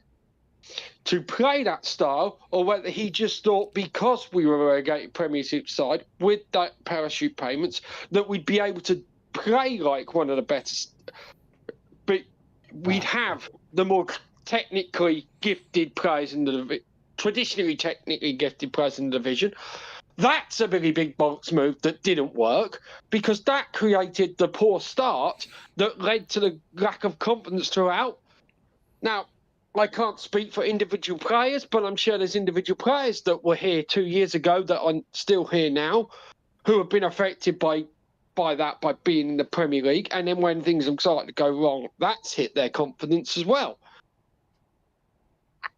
to play that style, or whether he just thought because we were a relegated Premiership side with that parachute payments that we'd be able to play like one of the better, but we'd have the more technically gifted players in the traditionally technically gifted players in the division. That's a really big bollocks move that didn't work, because that created the poor start that led to the lack of confidence throughout. Now, I can't speak for individual players, but I'm sure there's individual players that were here 2 years ago that are still here now, who have been affected by that, by being in the Premier League. And then when things have started to go wrong, that's hit their confidence as well.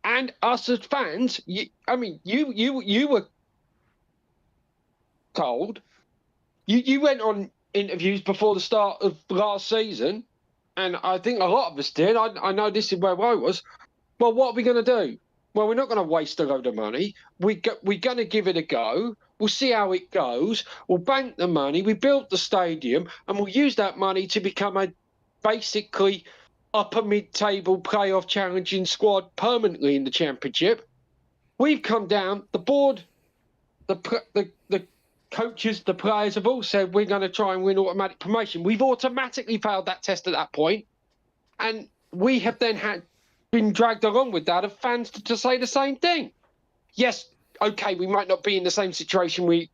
And us as fans, you were told, you went on interviews before the start of last season, and I think a lot of us did. I know this is where I was. Well, what are we going to do? Well, we're not going to waste a load of money. We're going to give it a go. We'll see how it goes. We'll bank the money. We built the stadium, and we'll use that money to become a basically upper mid-table playoff challenging squad permanently in the Championship. We've come down. The board, the coaches, the players have all said we're going to try and win automatic promotion. We've automatically failed that test at that point, and we have then been dragged along with that of fans to say the same thing. Yes, okay, we might not be in the same situation. We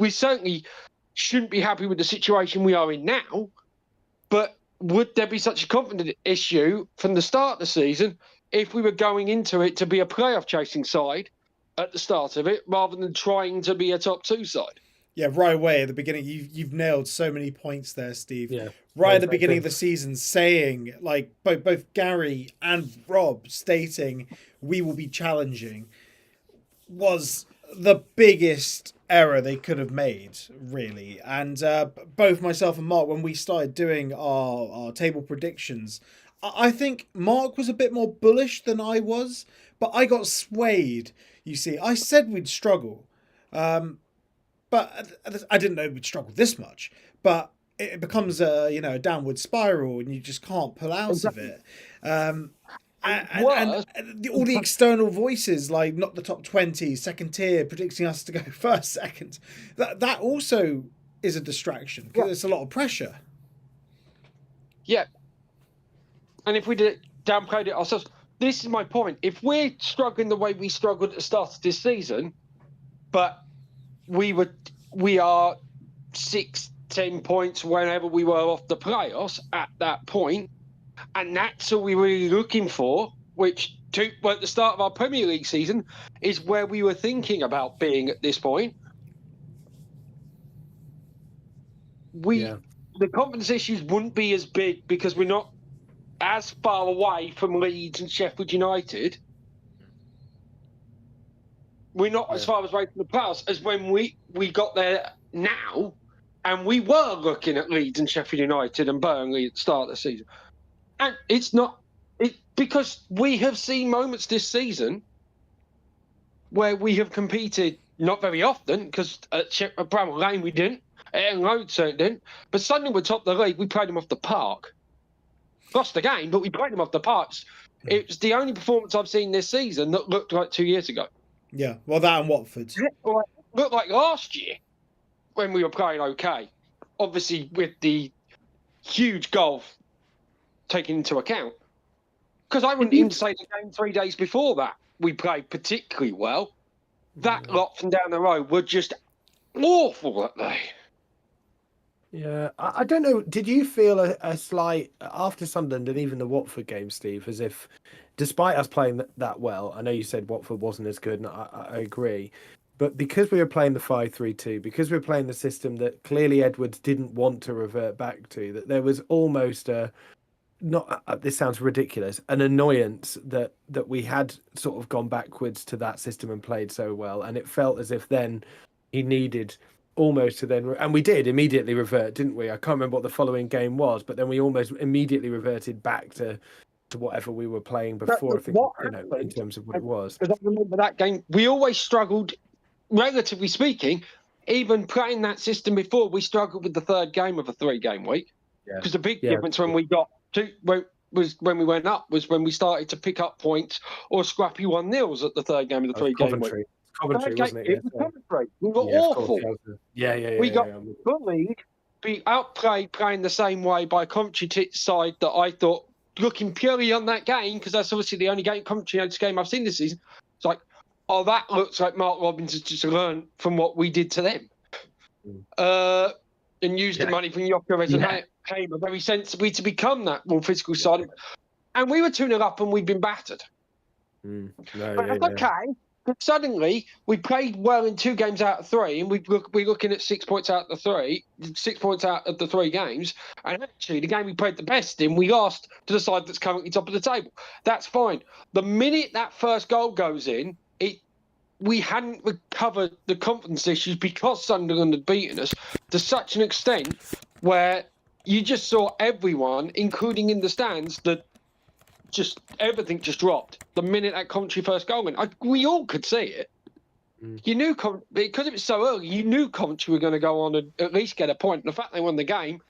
certainly shouldn't be happy with the situation we are in now, but would there be such a confidence issue from the start of the season if we were going into it to be a playoff chasing side at the start of it rather than trying to be a top 2 side? Yeah, right away at the beginning, you've nailed so many points there, Steve. Yeah, right at the beginning of the season, saying, like, both Gary and Rob stating we will be challenging was the biggest error they could have made, really. And both myself and Mark, when we started doing our table predictions, I think Mark was a bit more bullish than I was, but I got swayed, you see. I said we'd struggle. But I didn't know we'd struggle this much. But it becomes a downward spiral, and you just can't pull out of it. And all the external voices, like not the top 20, second tier, predicting us to go first, second, that also is a distraction because it's a lot of pressure. Yeah. And if we downplayed it ourselves, this is my point. If we're struggling the way we struggled at the start of this season, but we are 6-10 points whenever we were off the playoffs at that point, and that's all we were really looking for, which at the start of our Premier League season is where we were thinking about being at this point. The confidence issues wouldn't be as big because we're not as far away from Leeds and Sheffield United. We're not as far away from the playoffs as when we got there now, and we were looking at Leeds and Sheffield United and Burnley at the start of the season. And it's not because we have seen moments this season where we have competed not very often, because at Bramall Lane we didn't, at Ellen Road certainly didn't, but suddenly we're top of the league, we played them off the park. Lost the game, but we played them off the park. It was the only performance I've seen this season that looked like 2 years ago. Yeah, well, that and Watford. Looked like last year when we were playing okay. Obviously, with the huge goal taken into account. Because I wouldn't even say the game 3 days before that we played particularly well. That lot from down the road were just awful, weren't they? Yeah, I don't know. Did you feel a slight, after Sunderland and even the Watford game, Steve, as if, despite us playing that well, I know you said Watford wasn't as good, and I agree, but because we were playing the 5-3-2, because we were playing the system that clearly Edwards didn't want to revert back to, that there was almost this sounds ridiculous, an annoyance that we had sort of gone backwards to that system and played so well, and it felt as if then he needed almost to then, and we did immediately revert, didn't we? I can't remember what the following game was, but then we almost immediately reverted back to whatever we were playing before. I think, in terms of what it was. Because I remember that game, we always struggled, relatively speaking. Even playing that system before, we struggled with the third game of a 3-game week. Because the big difference when we got when was when we went up, was when we started to pick up points or scrappy 1-0s at the third game of the 3-game week. Coventry, wasn't it? It was Coventry. We were Yeah, of awful. course, yeah. We got bullied, be outplayed, playing the same way by Coventry side that I thought, looking purely on that game, because that's obviously the only Coventry game I've seen this season. It's like, oh, that looks like Mark Robbins has just learned from what we did to them. And used the money from Gyökeres and Hamer very sensibly to become that more physical side. And we were 2-0 up and we'd been battered. But okay. But suddenly, we played well in 2 games out of 3, and we're looking at 6 points out of the 3, 6 points out of the 3 games. And actually, the game we played the best in, we lost to the side that's currently top of the table. That's fine. The minute that first goal goes in, we hadn't recovered the confidence issues because Sunderland had beaten us to such an extent where you just saw everyone, including in the stands, that just everything just dropped the minute that Coventry first goal went. We all could see it. You knew because it was so early. You knew Coventry were going to go on and at least get a point. And the fact they won the game,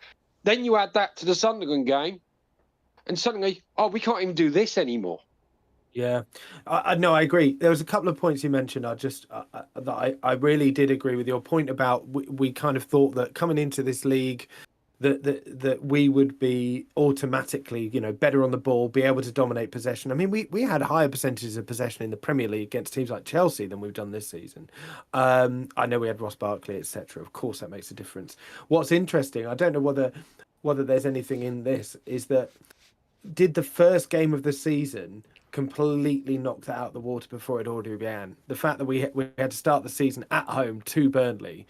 then you add that to the Sunderland game, and suddenly, we can't even do this anymore. Yeah, I agree. There was a couple of points you mentioned. I really did agree with your point about we kind of thought that coming into this league, that we would be automatically, better on the ball, be able to dominate possession. I mean, we had higher percentages of possession in the Premier League against teams like Chelsea than we've done this season. I know we had Ross Barkley, etc. Of course, that makes a difference. What's interesting, I don't know whether there's anything in this, is that did the first game of the season completely knock that out of the water before it already began? The fact that we had to start the season at home to Burnley,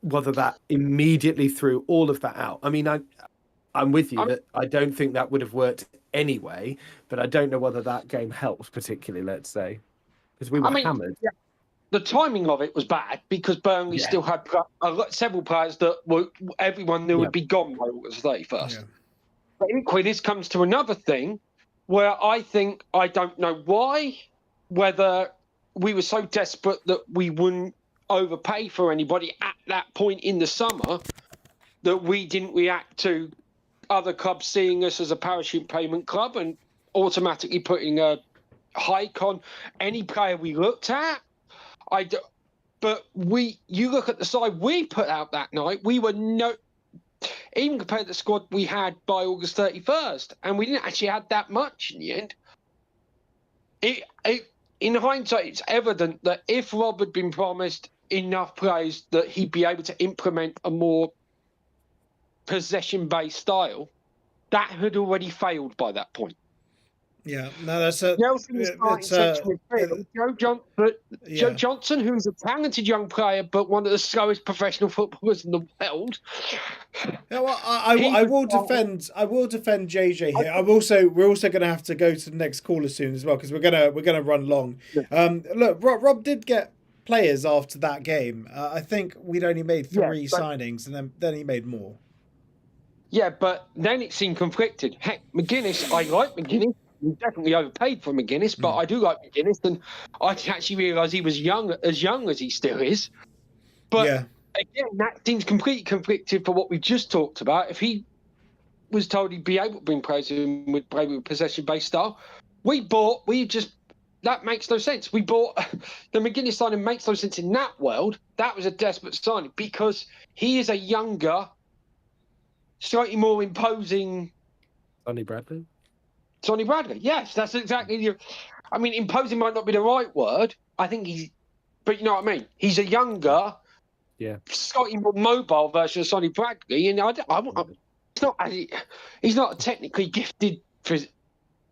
whether that immediately threw all of that out. I mean, I'm with you that I don't think that would have worked anyway, but I don't know whether that game helps particularly, let's say, because we were hammered. Yeah. The timing of it was bad because Burnley still had several players that everyone knew would be gone by August 31st. Yeah. But equally, this comes to another thing where I think, I don't know why, whether we were so desperate that we wouldn't overpay for anybody at that point in the summer that we didn't react to other clubs seeing us as a parachute payment club and automatically putting a hike on any player we looked at. But you look at the side we put out that night, we were even compared to the squad we had by August 31st, and we didn't actually have that much in the end. In hindsight, it's evident that if Rob had been promised enough players that he'd be able to implement a more possession-based style, that had already failed by that point. Yeah, no, that's a. Joe Johnson, who's a talented young player, but one of the slowest professional footballers in the world. Yeah, well, I will defend. I will defend JJ here. We're also going to have to go to the next caller soon as well because we're gonna run long. Yeah. Look, Rob did get players after that game. I think we'd only made 3 signings, and then he made more. Yeah, but then it seemed conflicted. Heck, McGuinness, I like McGuinness. We definitely overpaid for McGuinness, but I do like McGuinness, and I actually realised he was as young as he still is. But again, that seems completely conflicted for what we just talked about. If he was told he'd be able to bring players who would play with possession-based style, that makes no sense. We bought the McGuinness signing makes no sense in that world. That was a desperate signing because he is a younger, slightly more imposing Sonny Bradley, yes, that's exactly. I mean, imposing might not be the right word. I think but you know what I mean. He's a younger, slightly more mobile version of Sonny Bradley, and he's not a technically gifted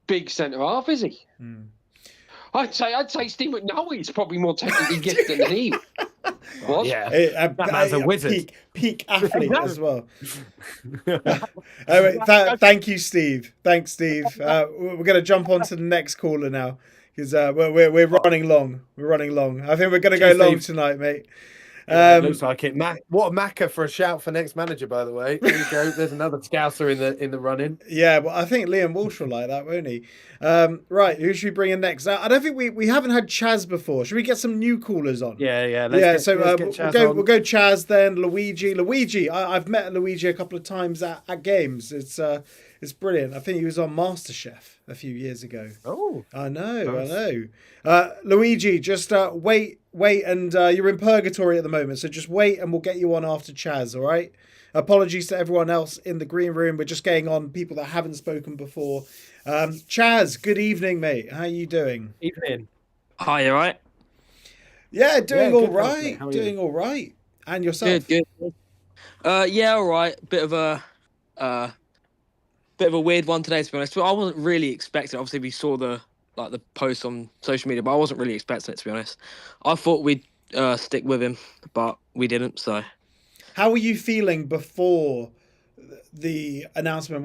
big centre half, is he? I'd say Steve McNally is probably more technically gifted than he was. Yeah, that man's a wizard. Peak athlete as well. Anyway, thank you, Steve. Thanks, Steve. We're going to jump on to the next caller now because we're running long. We're running long. I think we're going to go long tonight, mate. Looks like it. What a macca for a shout for next manager, by the way. There you go. There's another Scouser in the running. Yeah, but I think Liam Walsh will like that, won't he? Right, who should we bring in next? I don't think we haven't had Chaz before. Should we get some new callers on? Yeah. We'll go Chaz then. Luigi. I've met Luigi a couple of times at games. It's It's brilliant. I think he was on MasterChef a few years ago. Oh, I know, nice. I know. Luigi, just wait, and you're in purgatory at the moment, so just wait, and we'll get you on after Chaz. All right. Apologies to everyone else in the green room. We're just getting on people that haven't spoken before. Chaz, good evening, mate. How are you doing? Evening. Hi, you alright? Yeah, doing all good, thanks, mate. right. How are you? Doing all right. And yourself? Good. Yeah, alright. Bit of a weird one today, to be honest. But I wasn't really expecting. Obviously, we saw the post on social media, but I wasn't really expecting it, to be honest. I thought we'd stick with him, but we didn't. So, How were you feeling before the announcement?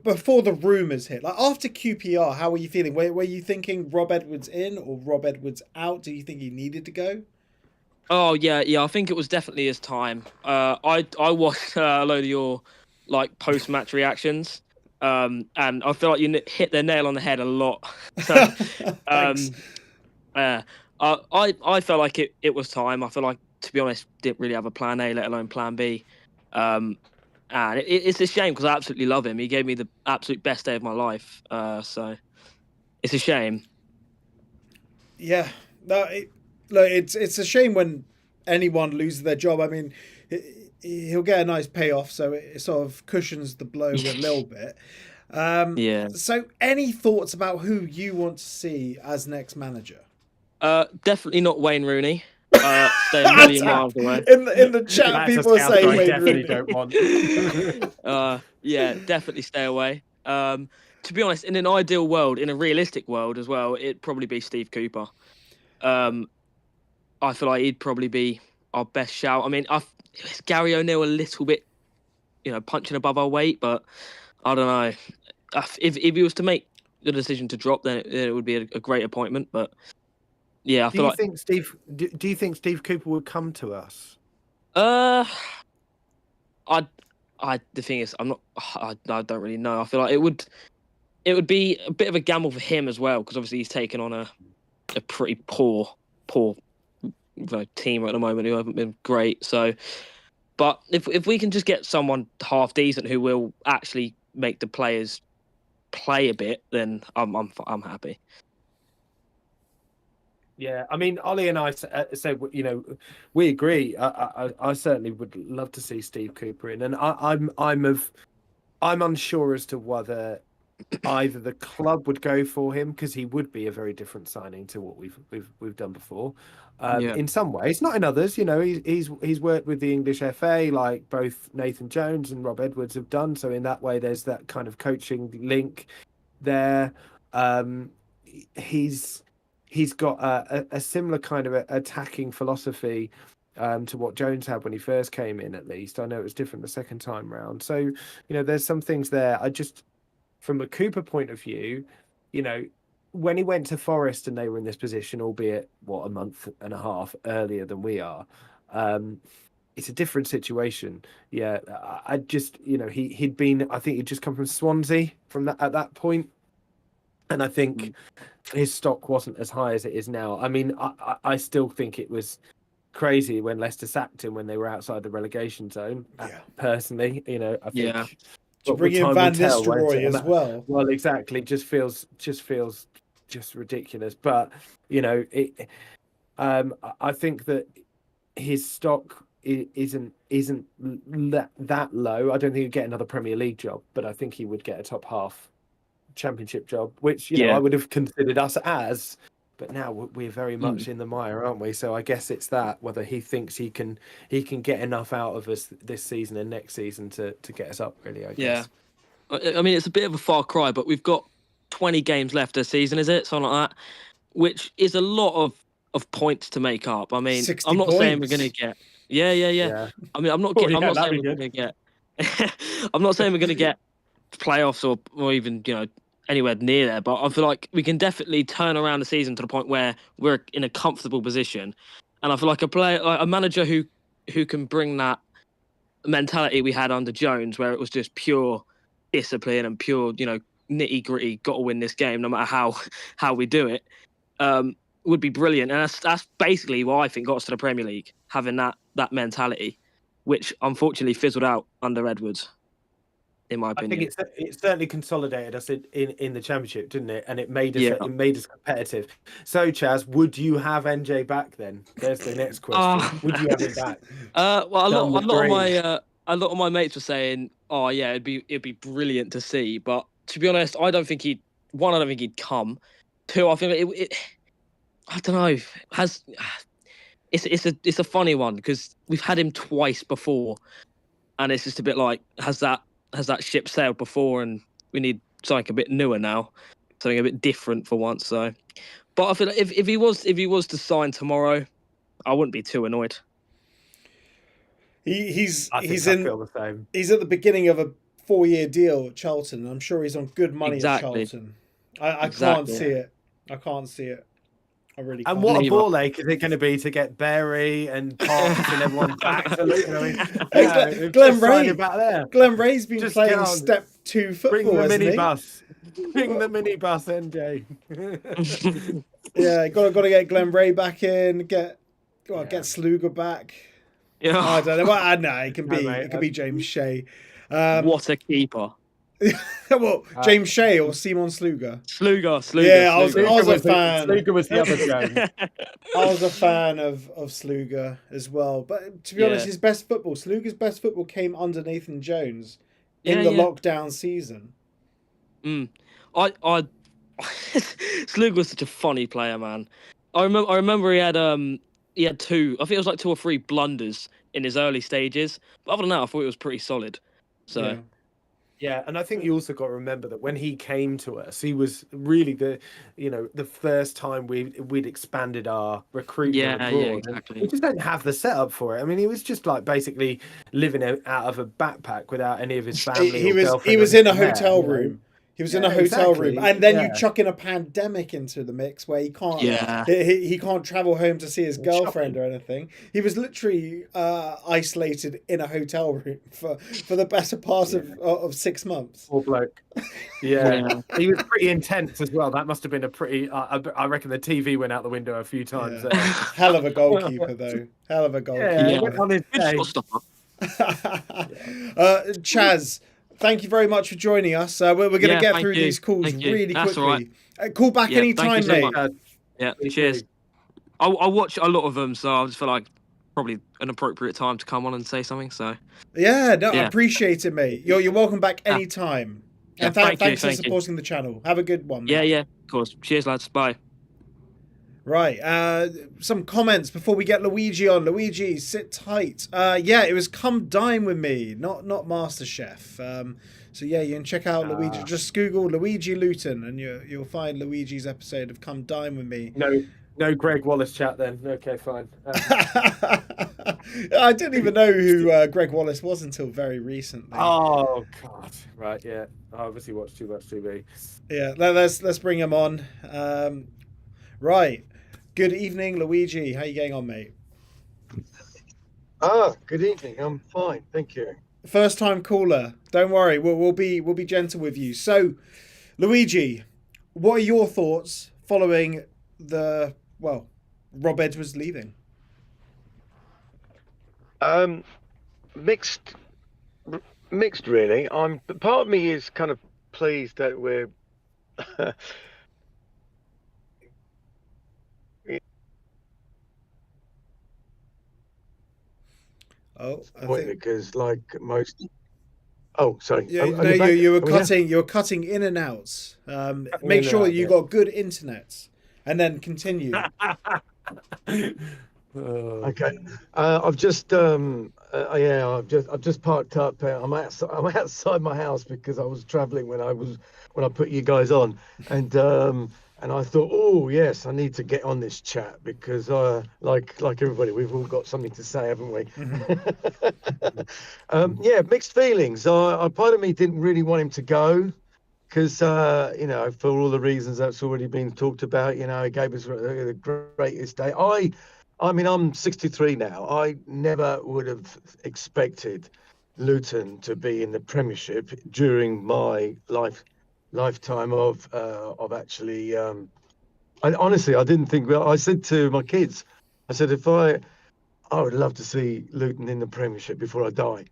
Before the rumours hit? Like after QPR, how were you feeling? Were you thinking Rob Edwards in or Rob Edwards out? Do you think he needed to go? oh yeah. I think it was definitely his time. I watched a load of your post match reactions, and I feel like you hit the nail on the head a lot. So, Thanks. I felt like it was time. I feel like, to be honest, didn't really have a plan A, let alone plan B. And it's a shame because I absolutely love him. He gave me the absolute best day of my life. So it's a shame. Yeah, no, it's a shame when anyone loses their job. I mean, he'll get a nice payoff, so it sort of cushions the blow a little bit. Yeah. So, any thoughts about who you want to see as next manager? Definitely not Wayne Rooney. Stay a million miles away. In the chat, That's people a are scout saying I Wayne definitely Rooney. don't want. Yeah, definitely stay away. To be honest, in an ideal world, in a realistic world as well, it'd probably be Steve Cooper. I feel like he'd probably be our best shout. I mean, is Gary O'Neill a little bit, punching above our weight, but I don't know. If he was to make the decision to drop, then it would be a great appointment. But yeah, I Do feel you like think Do you think Steve Cooper would come to us? the thing is, I don't really know. I feel like it would be a bit of a gamble for him as well, because obviously he's taken on a pretty poor team at the moment who haven't been great. So, but if we can just get someone half decent who will actually make the players play a bit, then I'm happy. Yeah, I mean, Ollie and I said, we agree. I certainly would love to see Steve Cooper in, and I'm unsure as to whether either the club would go for him, because he would be a very different signing to what we've done before. In some ways, not in others. He's worked with the English FA, like both Nathan Jones and Rob Edwards have done. So in that way, there's that kind of coaching link there. He's got a similar kind of attacking philosophy to what Jones had when he first came in, at least. I know it was different the second time round. So, there's some things there. From a Cooper point of view, when he went to Forest and they were in this position, albeit, a month and a half earlier than we are, it's a different situation. Yeah, I just, he'd been, I think he'd just come from Swansea at that point. And I think his stock wasn't as high as it is now. I mean, I still think it was crazy when Leicester sacked him when they were outside the relegation zone. Yeah. Personally, I think. Yeah. To bring in Van Nistelrooy as well. Well, exactly. Just feels just ridiculous. But I think that his stock isn't that low. I don't think he'd get another Premier League job, but I think he would get a top half Championship job, which I would have considered us as, but now we're very much in the mire, aren't we? So I guess it's that, whether he thinks he can get enough out of us this season and next season to get us up, really, I guess. Yeah, I mean, it's a bit of a far cry, but we've got 20 games left this season, is it? Something like that, which is a lot of points to make up. I mean, I'm not saying we're going to get yeah. I mean, I'm not saying we're going to get I'm not saying we're going to get playoffs or even anywhere near there, but I feel like we can definitely turn around the season to the point where we're in a comfortable position. And I feel like a manager who can bring that mentality we had under Jones, where it was just pure discipline and pure nitty gritty, got to win this game no matter how we do it, would be brilliant. And that's basically what I think got us to the Premier League, having that mentality, which unfortunately fizzled out under Edwards. in my I opinion. think it certainly consolidated us in the championship, didn't it? And it made us competitive. So, Chaz, would you have NJ back then? There's the next question. Would you have him back? Well, a lot of my mates were saying, "Oh yeah, it'd be brilliant to see." But to be honest, I don't think he'd come. Two, I think I don't know. It's a funny one because we've had him twice before, and it's just a bit like has that ship sailed before, and we need something a bit newer now, something a bit different for once. So, but I feel like if he was to sign tomorrow, I wouldn't be too annoyed. He's I feel the same. He's at the beginning of a 4-year deal at Charlton. I'm sure he's on good money at Charlton. I can't see it. I can't see it. I really can't. And what a ball ache is it going to be to get Berry and Potts and everyone back to Luton? I mean, Glenn Ray's been playing step 2 football. Bring the minibus. Bring the minibus, NJ. Yeah, got to get Glenn Ray back in. Get Sluga back. Yeah, I don't know. Well, no, it can be James Shea. What a keeper! Well, James Shea or Simon Sluga. Sluga. Yeah, I was a fan. Sluga was the other Jones. I was a fan of Sluga as well. But to be honest, Sluga's best football came under Nathan Jones in the lockdown season. Sluga was such a funny player, man. I remember he had 2, I think it was like 2 or 3 blunders in his early stages. But other than that, I thought it was pretty solid. So yeah, and I think you also got to remember that when he came to us, he was really the first time we'd expanded our recruitment abroad. Yeah, exactly. We just don't have the setup for it. I mean, he was just like basically living out of a backpack without any of his family. He was in a hotel room. He was in a hotel room, and then you chuck in a pandemic into the mix where he can't. Yeah. He can't travel home to see his girlfriend or anything. He was literally isolated in a hotel room for the better part of 6 months. Poor bloke. Yeah, he was pretty intense as well. That must have been a pretty. I reckon the TV went out the window a few times. Yeah. Hell of a goalkeeper, though. Hell of a goalkeeper. Yeah, went on his day. Chaz, thank you very much for joining us. We're going to get through these calls really quickly. Right. Call back anytime, mate. Yeah, cheers. I watch a lot of them, so I just feel like probably an appropriate time to come on and say something. So I appreciate it, mate. You're welcome back anytime. And thanks for supporting the channel. Have a good one, mate. Yeah, of course. Cheers, lads. Bye. Right, some comments before we get Luigi on. Luigi, sit tight. It was Come Dine With Me, not MasterChef. So yeah, you can check out Luigi. Just Google Luigi Luton and you'll find Luigi's episode of Come Dine With Me. No Greg Wallace chat then. Okay, fine. I didn't even know who Greg Wallace was until very recently. Oh God! Right, yeah. I obviously watched too much TV. Yeah, let's bring him on. Right. Good evening, Luigi. How you getting on, mate? Good evening. I'm fine, thank you. First time caller. Don't worry, we'll be gentle with you. So, Luigi, what are your thoughts following Rob Edwards leaving? Mixed really. Part of me is kind of pleased that we're because like most. Oh, sorry. You were cutting in and out. Make sure you got good internet, and then continue. Okay. I've just parked up. I'm outside my house because I was travelling when I put you guys on, and I thought, oh yes, I need to get on this chat because like everybody, we've all got something to say, haven't we? Mm-hmm. Mixed feelings. Part of me didn't really want him to go because for all the reasons that's already been talked about. He gave us the greatest day. I mean, I'm 63 now. I never would have expected Luton to be in the Premiership during my lifetime of actually. I didn't think. Well, I said to my kids, I said, I would love to see Luton in the Premiership before I die.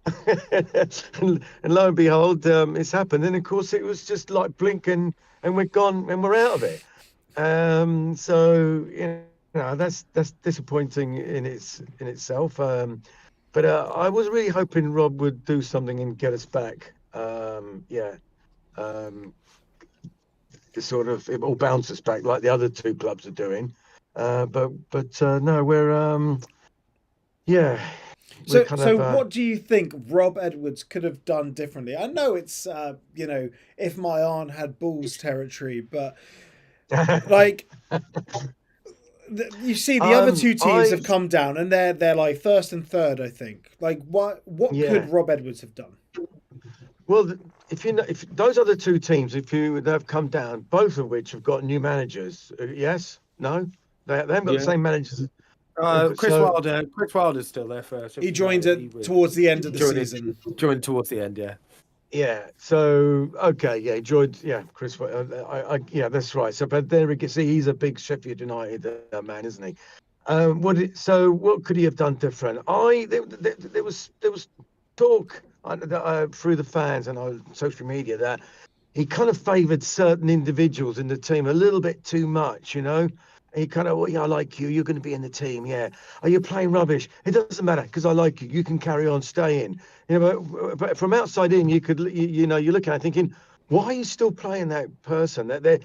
and lo and behold, it's happened. And of course, it was just like blink and we're gone and we're out of it. So that's disappointing in itself. But I was really hoping Rob would do something and get us back. Sort of it all bounce us back like the other two clubs are doing. But no, we're So what do you think Rob Edwards could have done differently? I know it's if my aunt had balls territory, but like you see the other two teams have come down and they're like first and third, I think. Like what could Rob Edwards have done? Well, if those other two teams, they've come down, both of which have got new managers. Yes, no, they haven't got the same managers. Chris Wilder's still there first. He joined towards the end of the season. Joined towards the end, yeah. Yeah. So okay, yeah, joined. Yeah, Chris. Yeah, that's right. So, but there we can see he's a big Sheffield United man, isn't he? What could he have done different? There was talk through the fans and on social media that he kind of favoured certain individuals in the team a little bit too much, He kind of, I like you. You're going to be in the team. Yeah. Are you playing rubbish? It doesn't matter because I like you. You can carry on, stay in. But from outside in, you could, you're looking at it thinking, why are you still playing that person? That they're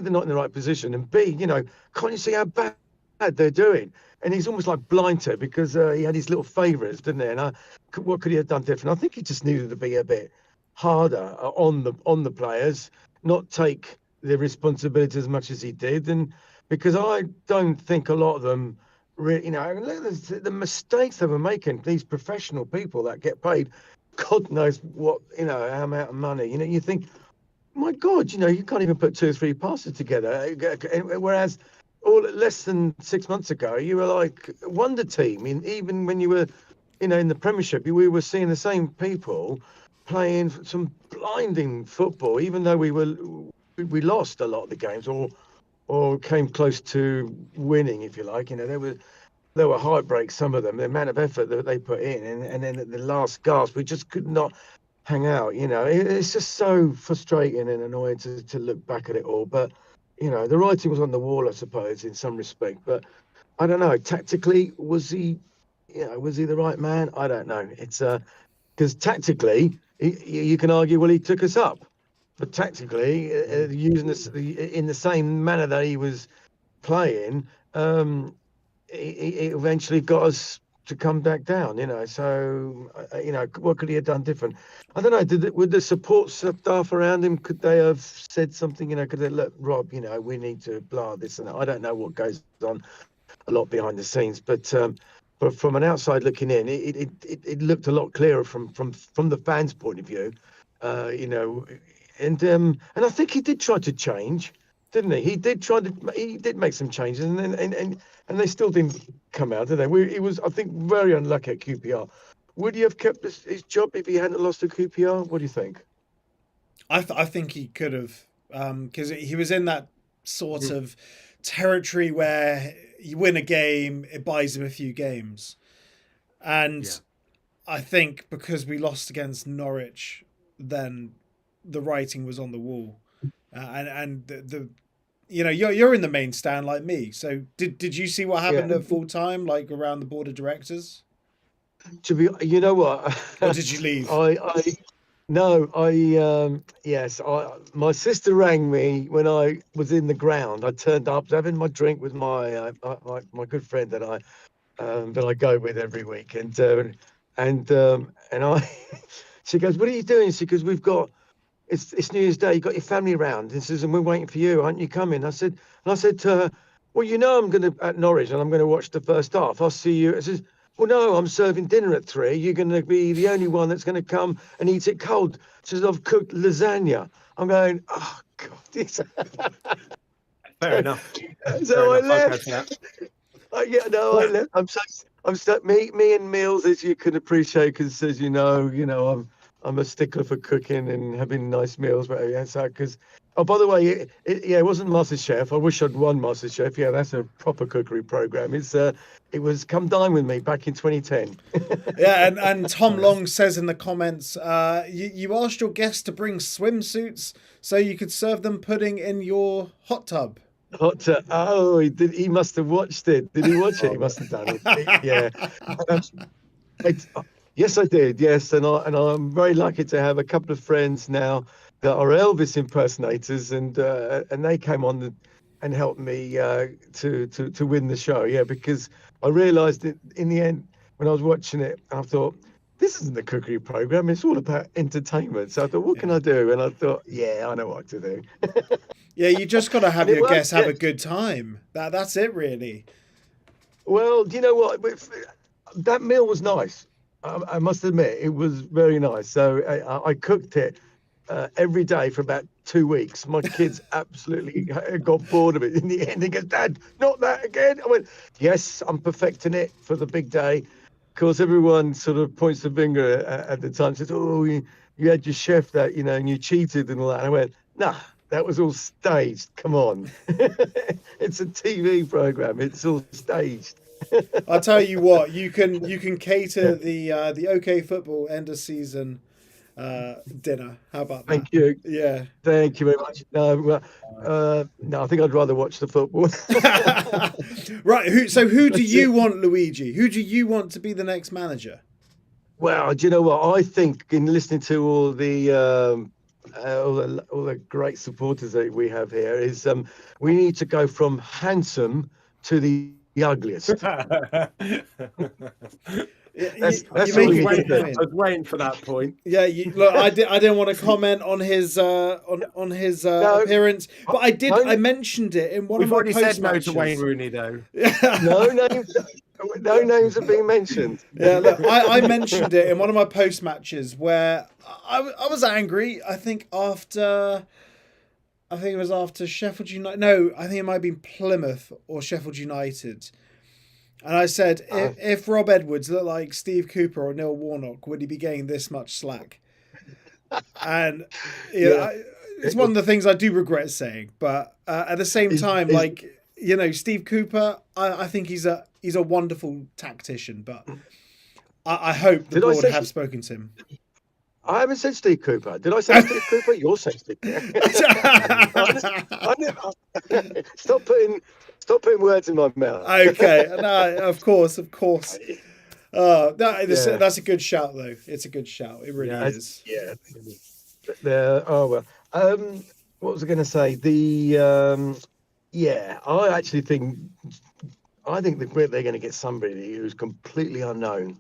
not in the right position, and B, can't you see how bad they're doing? And he's almost like blind to it because he had his little favourites, didn't he? And what could he have done different? I think he just needed to be a bit harder on the players, not take the responsibility as much as he did, and. Because I don't think a lot of them really, the mistakes they were making, these professional people that get paid, God knows what, how amount of money, you think, my God, you can't even put 2 or 3 passes together. Whereas less than 6 months ago, you were like a wonder team. Even when you were, in the Premiership, we were seeing the same people playing some blinding football, even though we lost a lot of the games or came close to winning, if you like. There were heartbreaks, some of them, the amount of effort that they put in, and then at the last gasp, we just could not hang out. It's just so frustrating and annoying to look back at it all. But, the writing was on the wall, I suppose, in some respect. But I don't know, tactically, was he the right man? I don't know. It's because tactically, you can argue, well, he took us up. But tactically, using this in the same manner that he was playing, it eventually got us to come back down. So what could he have done different? I don't know. Would the support staff around him, could they have said something? Could they look, Rob? We need to blah this and that. I don't know what goes on a lot behind the scenes, but from an outside looking in, it looked a lot clearer from the fans' point of view. And I think he did try to change, didn't he? He did make some changes, and they still didn't come out, did they? He was, I think, very unlucky at QPR. Would he have kept his job if he hadn't lost to QPR? What do you think? I think he could have, because he was in that sort of territory where you win a game, it buys him a few games, and I think because we lost against Norwich, then the writing was on the wall, and the you're in the main stand like me. So did you see what happened at full time, like around the board of directors? To be, you know what? Or did you leave? Yes. My sister rang me when I was in the ground. I turned up having my drink with my good friend that I go with every week, and I. She goes, "What are you doing?" She goes, It's New Year's Day. You got your family around. And says, and we're waiting for you. Aren't you coming? I said to her, well, I'm going to at Norwich and I'm going to watch the first half. I'll see you. I says, well, no, I'm serving dinner at 3. You're going to be the only one that's going to come and eat it cold. She says, I've cooked lasagna. I'm going, oh God. Fair enough. So I left. I left. I'm stuck. Me and meals, as you can appreciate, because as I'm a stickler for cooking and having nice meals, but because Oh, by the way, it wasn't MasterChef. I wish I'd won MasterChef. Yeah, that's a proper cookery program. It was Come Dine With Me back in 2010. Yeah, and Tom Long says in the comments, you asked your guests to bring swimsuits so you could serve them pudding in your hot tub. Oh, he must have watched it. Did he watch it? He must have done it. Yeah. Yes, I did. Yes, and I'm very lucky to have a couple of friends now that are Elvis impersonators, and they came on and helped me to win the show. Yeah, because I realised that in the end when I was watching it, I thought, this isn't the cookery program. It's all about entertainment. So I thought, what can I do? And I thought, yeah, I know what to do. Yeah, you just got to have And it your worked, guests have yeah. a good time. That's it, really. Well, do you know what? That meal was nice. I must admit, it was very nice. So I cooked it every day for about 2 weeks. My kids absolutely got bored of it. In the end, they go, Dad, not that again. I went, yes, I'm perfecting it for the big day. Of course, everyone sort of points the finger at the time, says, oh, you had your chef that, and you cheated and all that. And I went, nah, that was all staged. Come on. It's a TV program. It's all staged. I'll tell you what, you can cater the OK Football end of season dinner. How about that? Thank you. Yeah. Thank you very much. No, I think I'd rather watch the football. Right. Who do you want, Luigi? Who do you want to be the next manager? Well, do you know what? I think in listening to all the great supporters that we have here is we need to go from handsome to the ugliest. That's you what we make need to do. I was waiting for that point. Yeah, look, I didn't want to comment on his on his appearance, but I did. I mentioned it in one We've of my already post said no matches. to Wayne Rooney, though. No names are being mentioned. Yeah, look, I mentioned it in one of my post matches where I was angry. I think it was after Sheffield United. No, I think it might have been Plymouth or Sheffield United. And I said, if Rob Edwards looked like Steve Cooper or Neil Warnock, would he be getting this much slack? And it's one of the things I do regret saying. But at the same time, Steve Cooper, I think he's a wonderful tactician. But I hope the board have spoken to him. I haven't said Steve Cooper. Did I say Steve Cooper? You're saying Steve Cooper. Stop putting words in my mouth. Okay, no, of course. That's a good shout, though. It's a good shout. It really is. Yeah. What was I going to say? I think they're going to get somebody who's completely unknown.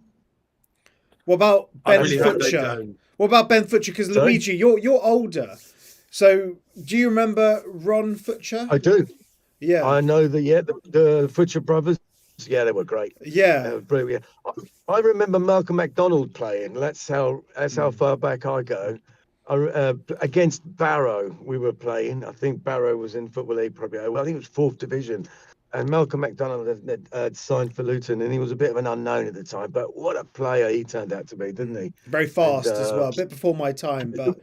What about Ben Futcher? What about Ben Futcher? Because Luigi, you're older. So do you remember Ron Futcher? I do. Yeah. I know the Futcher brothers. Yeah, they were great. Yeah. They were brilliant. I remember Malcolm MacDonald playing. That's how far back I go. Against Barrow, we were playing. I think Barrow was in Football League probably. I think it was 4th Division. And Malcolm MacDonald had signed for Luton, and he was a bit of an unknown at the time. But what a player he turned out to be, didn't he? Very fast as well. A bit before my time, but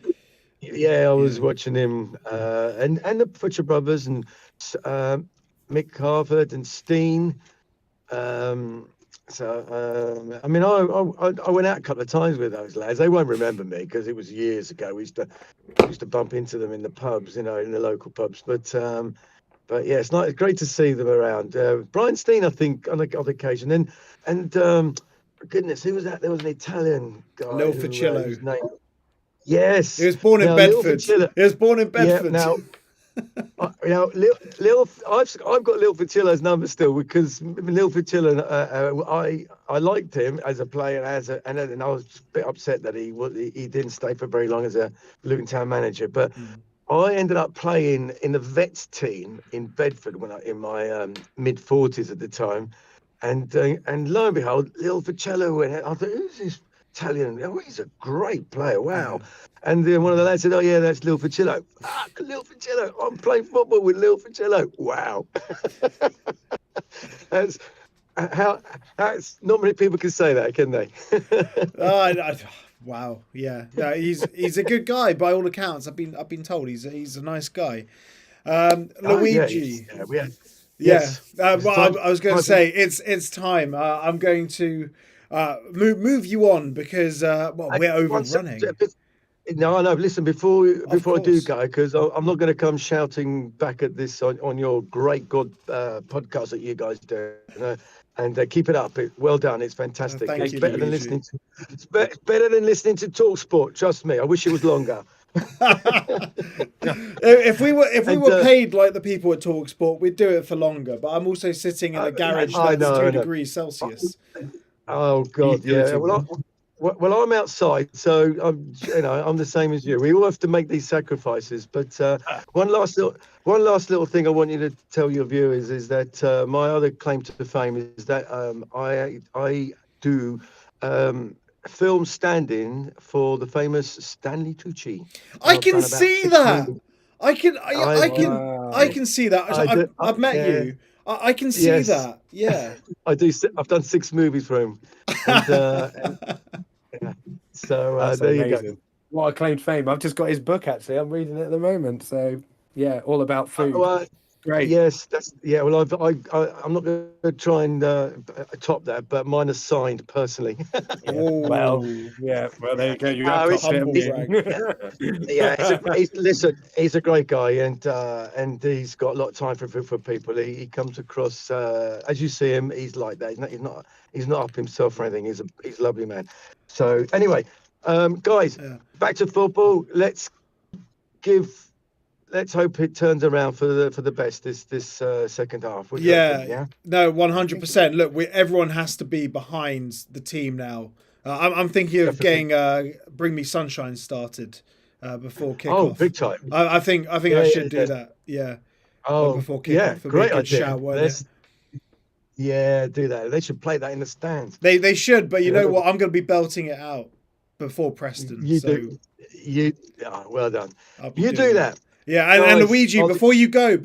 yeah, I was watching him, and the Futcher brothers and Mick Harford and Steen. I went out a couple of times with those lads. They won't remember me because it was years ago. We used to bump into them in the pubs, in the local pubs. But yeah, it's great to see them around. Brian Steen, I think, on occasion. And goodness, who was that? There was an Italian guy. Lil Ficillo. Yes. He was born in Bedford. Yeah, Lil, I've got Lil Ficillo's number still because Lil Ficillo, I liked him as a player, and I was a bit upset that he didn't stay for very long as a Luton Town manager, but. I ended up playing in the vets team in Bedford in my mid-40s at the time, and lo and behold, Lil Ficillo went out. I thought, who's this Italian? Oh, he's a great player. Wow! And one of the lads said, "Oh yeah, that's Lil Ficillo." Lil Ficillo! I'm playing football with Lil Ficillo. Wow! That's not many people can say that, can they? Wow. Yeah. No, he's a good guy by all accounts. I've been told he's a nice guy. Luigi. Yes. Well, I was going to say it's time. I'm going to move you on because we're overrunning. No. Listen, before I do course. go, because I'm not going to come shouting back at this on your great good podcast that you guys do, and keep it up. Well done. It's fantastic. Thank It's you, better than Luigi. listening. It's better than listening to Talk Sport. Trust me. I wish it was longer. If we were paid like the people at Talksport, we'd do it for longer. But I'm also sitting in a garage that's 2 degrees Celsius. Oh God, yeah. Well, I'm outside, so I'm the same as you. We all have to make these sacrifices. But one last little thing I want you to tell your viewers is that my other claim to fame is that I do film stand-in for the famous Stanley Tucci. I can see that. I can see that. I've met you. I can see that. Yeah. I do. I've done 6 movies for him. And, so there you go. What a claim to fame! I've just got his book actually. I'm reading it at the moment. So yeah, all about food. Great. Yes, Well, I'm not going to try and top that, but mine is signed personally. Well, there you go. You have listen, he's a great guy, and he's got a lot of time for people. He comes across as you see him, he's like that. He's not up himself or anything. He's a lovely man. So anyway, guys, back to football. Let's hope it turns around for the best this second half. Yeah, no, 100%. Look, everyone has to be behind the team now. I'm thinking of getting Bring Me Sunshine started before kickoff. Oh, big time! I think I should do that. Yeah. Oh, before kickoff. Great idea. Shout, yeah, do that. They should play that in the stands. They should, but you know what? I'm going to be belting it out before Preston. Well done. You do that. Yeah, and Luigi, before you go,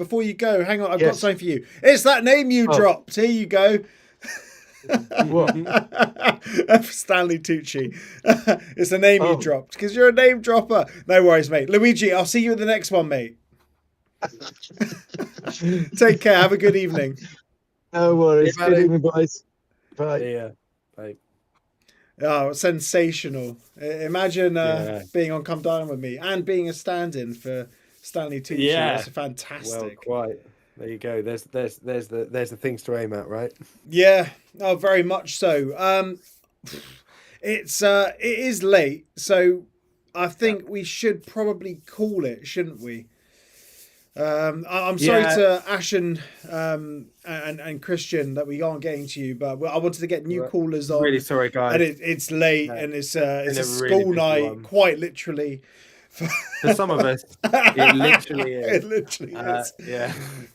hang on, I've got something for you. It's that name you dropped. Here you go. What? Stanley Tucci. It's a name you dropped because you're a name dropper. No worries, mate. Luigi, I'll see you in the next one, mate. Take care. Have a good evening. No worries. Good evening, boys. Bye. Yeah. Bye. Oh, sensational. Imagine being on Come Dine With Me and being a stand-in for Stanley Tucci. Yeah. That's fantastic. Well, quite. There you go. There's the things to aim at, right? Yeah. Oh, very much so. It is late, so I think we should probably call it, shouldn't we? I'm sorry to Ashen and Christian that we aren't getting to you, but I wanted to get new callers on. Really sorry, guys. And it's late, and it's a school night, quite literally. For some of us, it literally is. It literally is.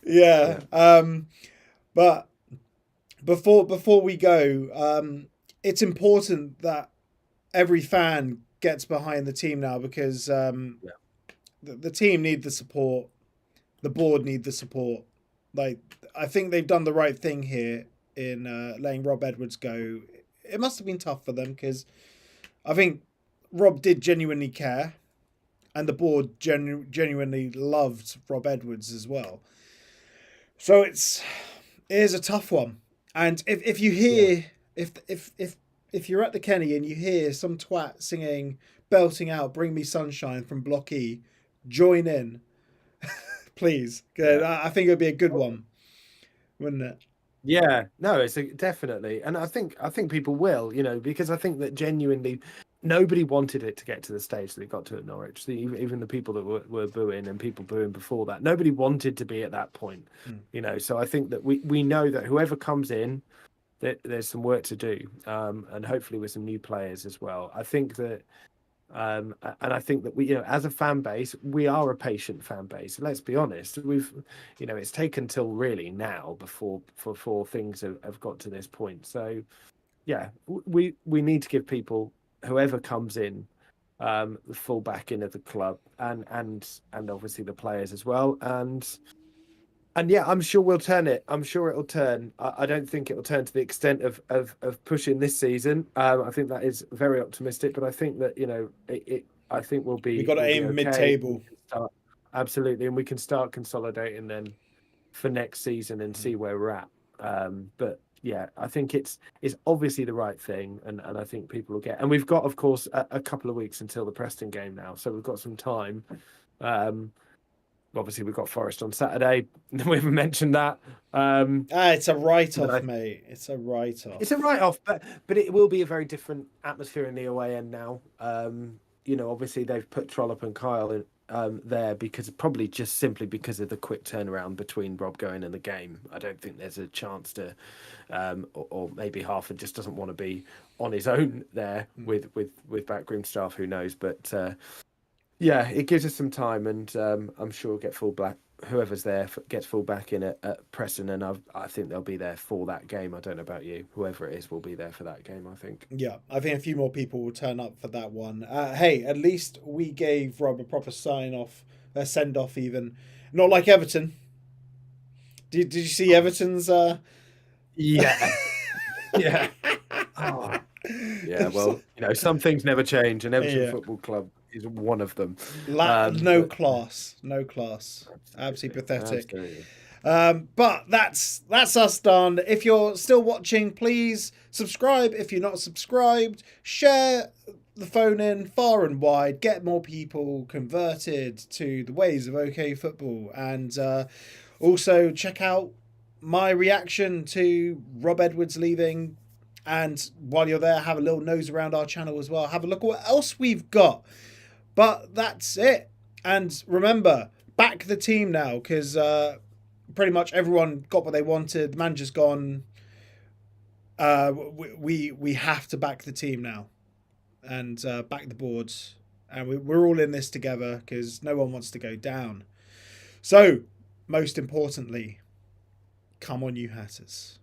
Yeah. But before we go, it's important that every fan gets behind the team now because the team need the support. The board need the support. Like, I think they've done the right thing here in letting Rob Edwards go. It must have been tough for them because I think Rob did genuinely care, and the board genuinely loved Rob Edwards as well. So it is a tough one. And if you hear if you're at the Kenny and you hear some twat singing, belting out "Bring Me Sunshine" from Block E, join in. Please. I think it would be a good one, wouldn't it? Yeah, no, it's definitely, and I think people will, because I think that genuinely nobody wanted it to get to the stage that it got to at Norwich. Even the people that were booing and people booing before that, nobody wanted to be at that point, So I think that we know that whoever comes in, that there's some work to do, and hopefully with some new players as well. I think that. And I think that we, as a fan base, we are a patient fan base. Let's be honest. We've, it's taken till really now before things have got to this point. So, yeah, we need to give people, whoever comes in, the full backing of the club and obviously the players as well. And And yeah, I'm sure we'll turn it. I'm sure it'll turn. I don't think it'll turn to the extent of pushing this season. I think that is very optimistic, but I think that I think we'll be. We got to we'll be aim okay. mid-table. Absolutely, and we can start consolidating then for next season and see where we're at. But yeah, I think it's obviously the right thing, and I think people will get. And we've got, of course, a couple of weeks until the Preston game now, so we've got some time. Obviously, we've got Forest on Saturday. We haven't mentioned that. It's a write-off, mate. It's a write-off. It's a write-off, but it will be a very different atmosphere in the away end now. Obviously they've put Trollope and Kyle in there probably just simply because of the quick turnaround between Rob going and the game. I don't think there's a chance to, or maybe Harford just doesn't want to be on his own there with backroom staff. Who knows? But yeah, it gives us some time, and I'm sure we'll get full back. Whoever's there gets full back in at Preston, and I think they'll be there for that game. I don't know about you. Whoever it is will be there for that game, I think. Yeah, I think a few more people will turn up for that one. Hey, at least we gave Rob a proper sign-off, a send-off even. Not like Everton. Did you see Everton's... Yeah. Yeah. Oh. Yeah, well, some things never change, and Everton Football Club is one of them. No class. Absolutely pathetic. Absolutely. But that's us done. If you're still watching, please subscribe. If you're not subscribed, share the phone in far and wide. Get more people converted to the ways of OK Football. And also check out my reaction to Rob Edwards leaving. And while you're there, have a little nose around our channel as well. Have a look at what else we've got. But that's it. And remember, back the team now, because pretty much everyone got what they wanted. The manager's gone. We have to back the team now, and back the boards. And we're all in this together because no one wants to go down. So, most importantly, come on, you Hatters.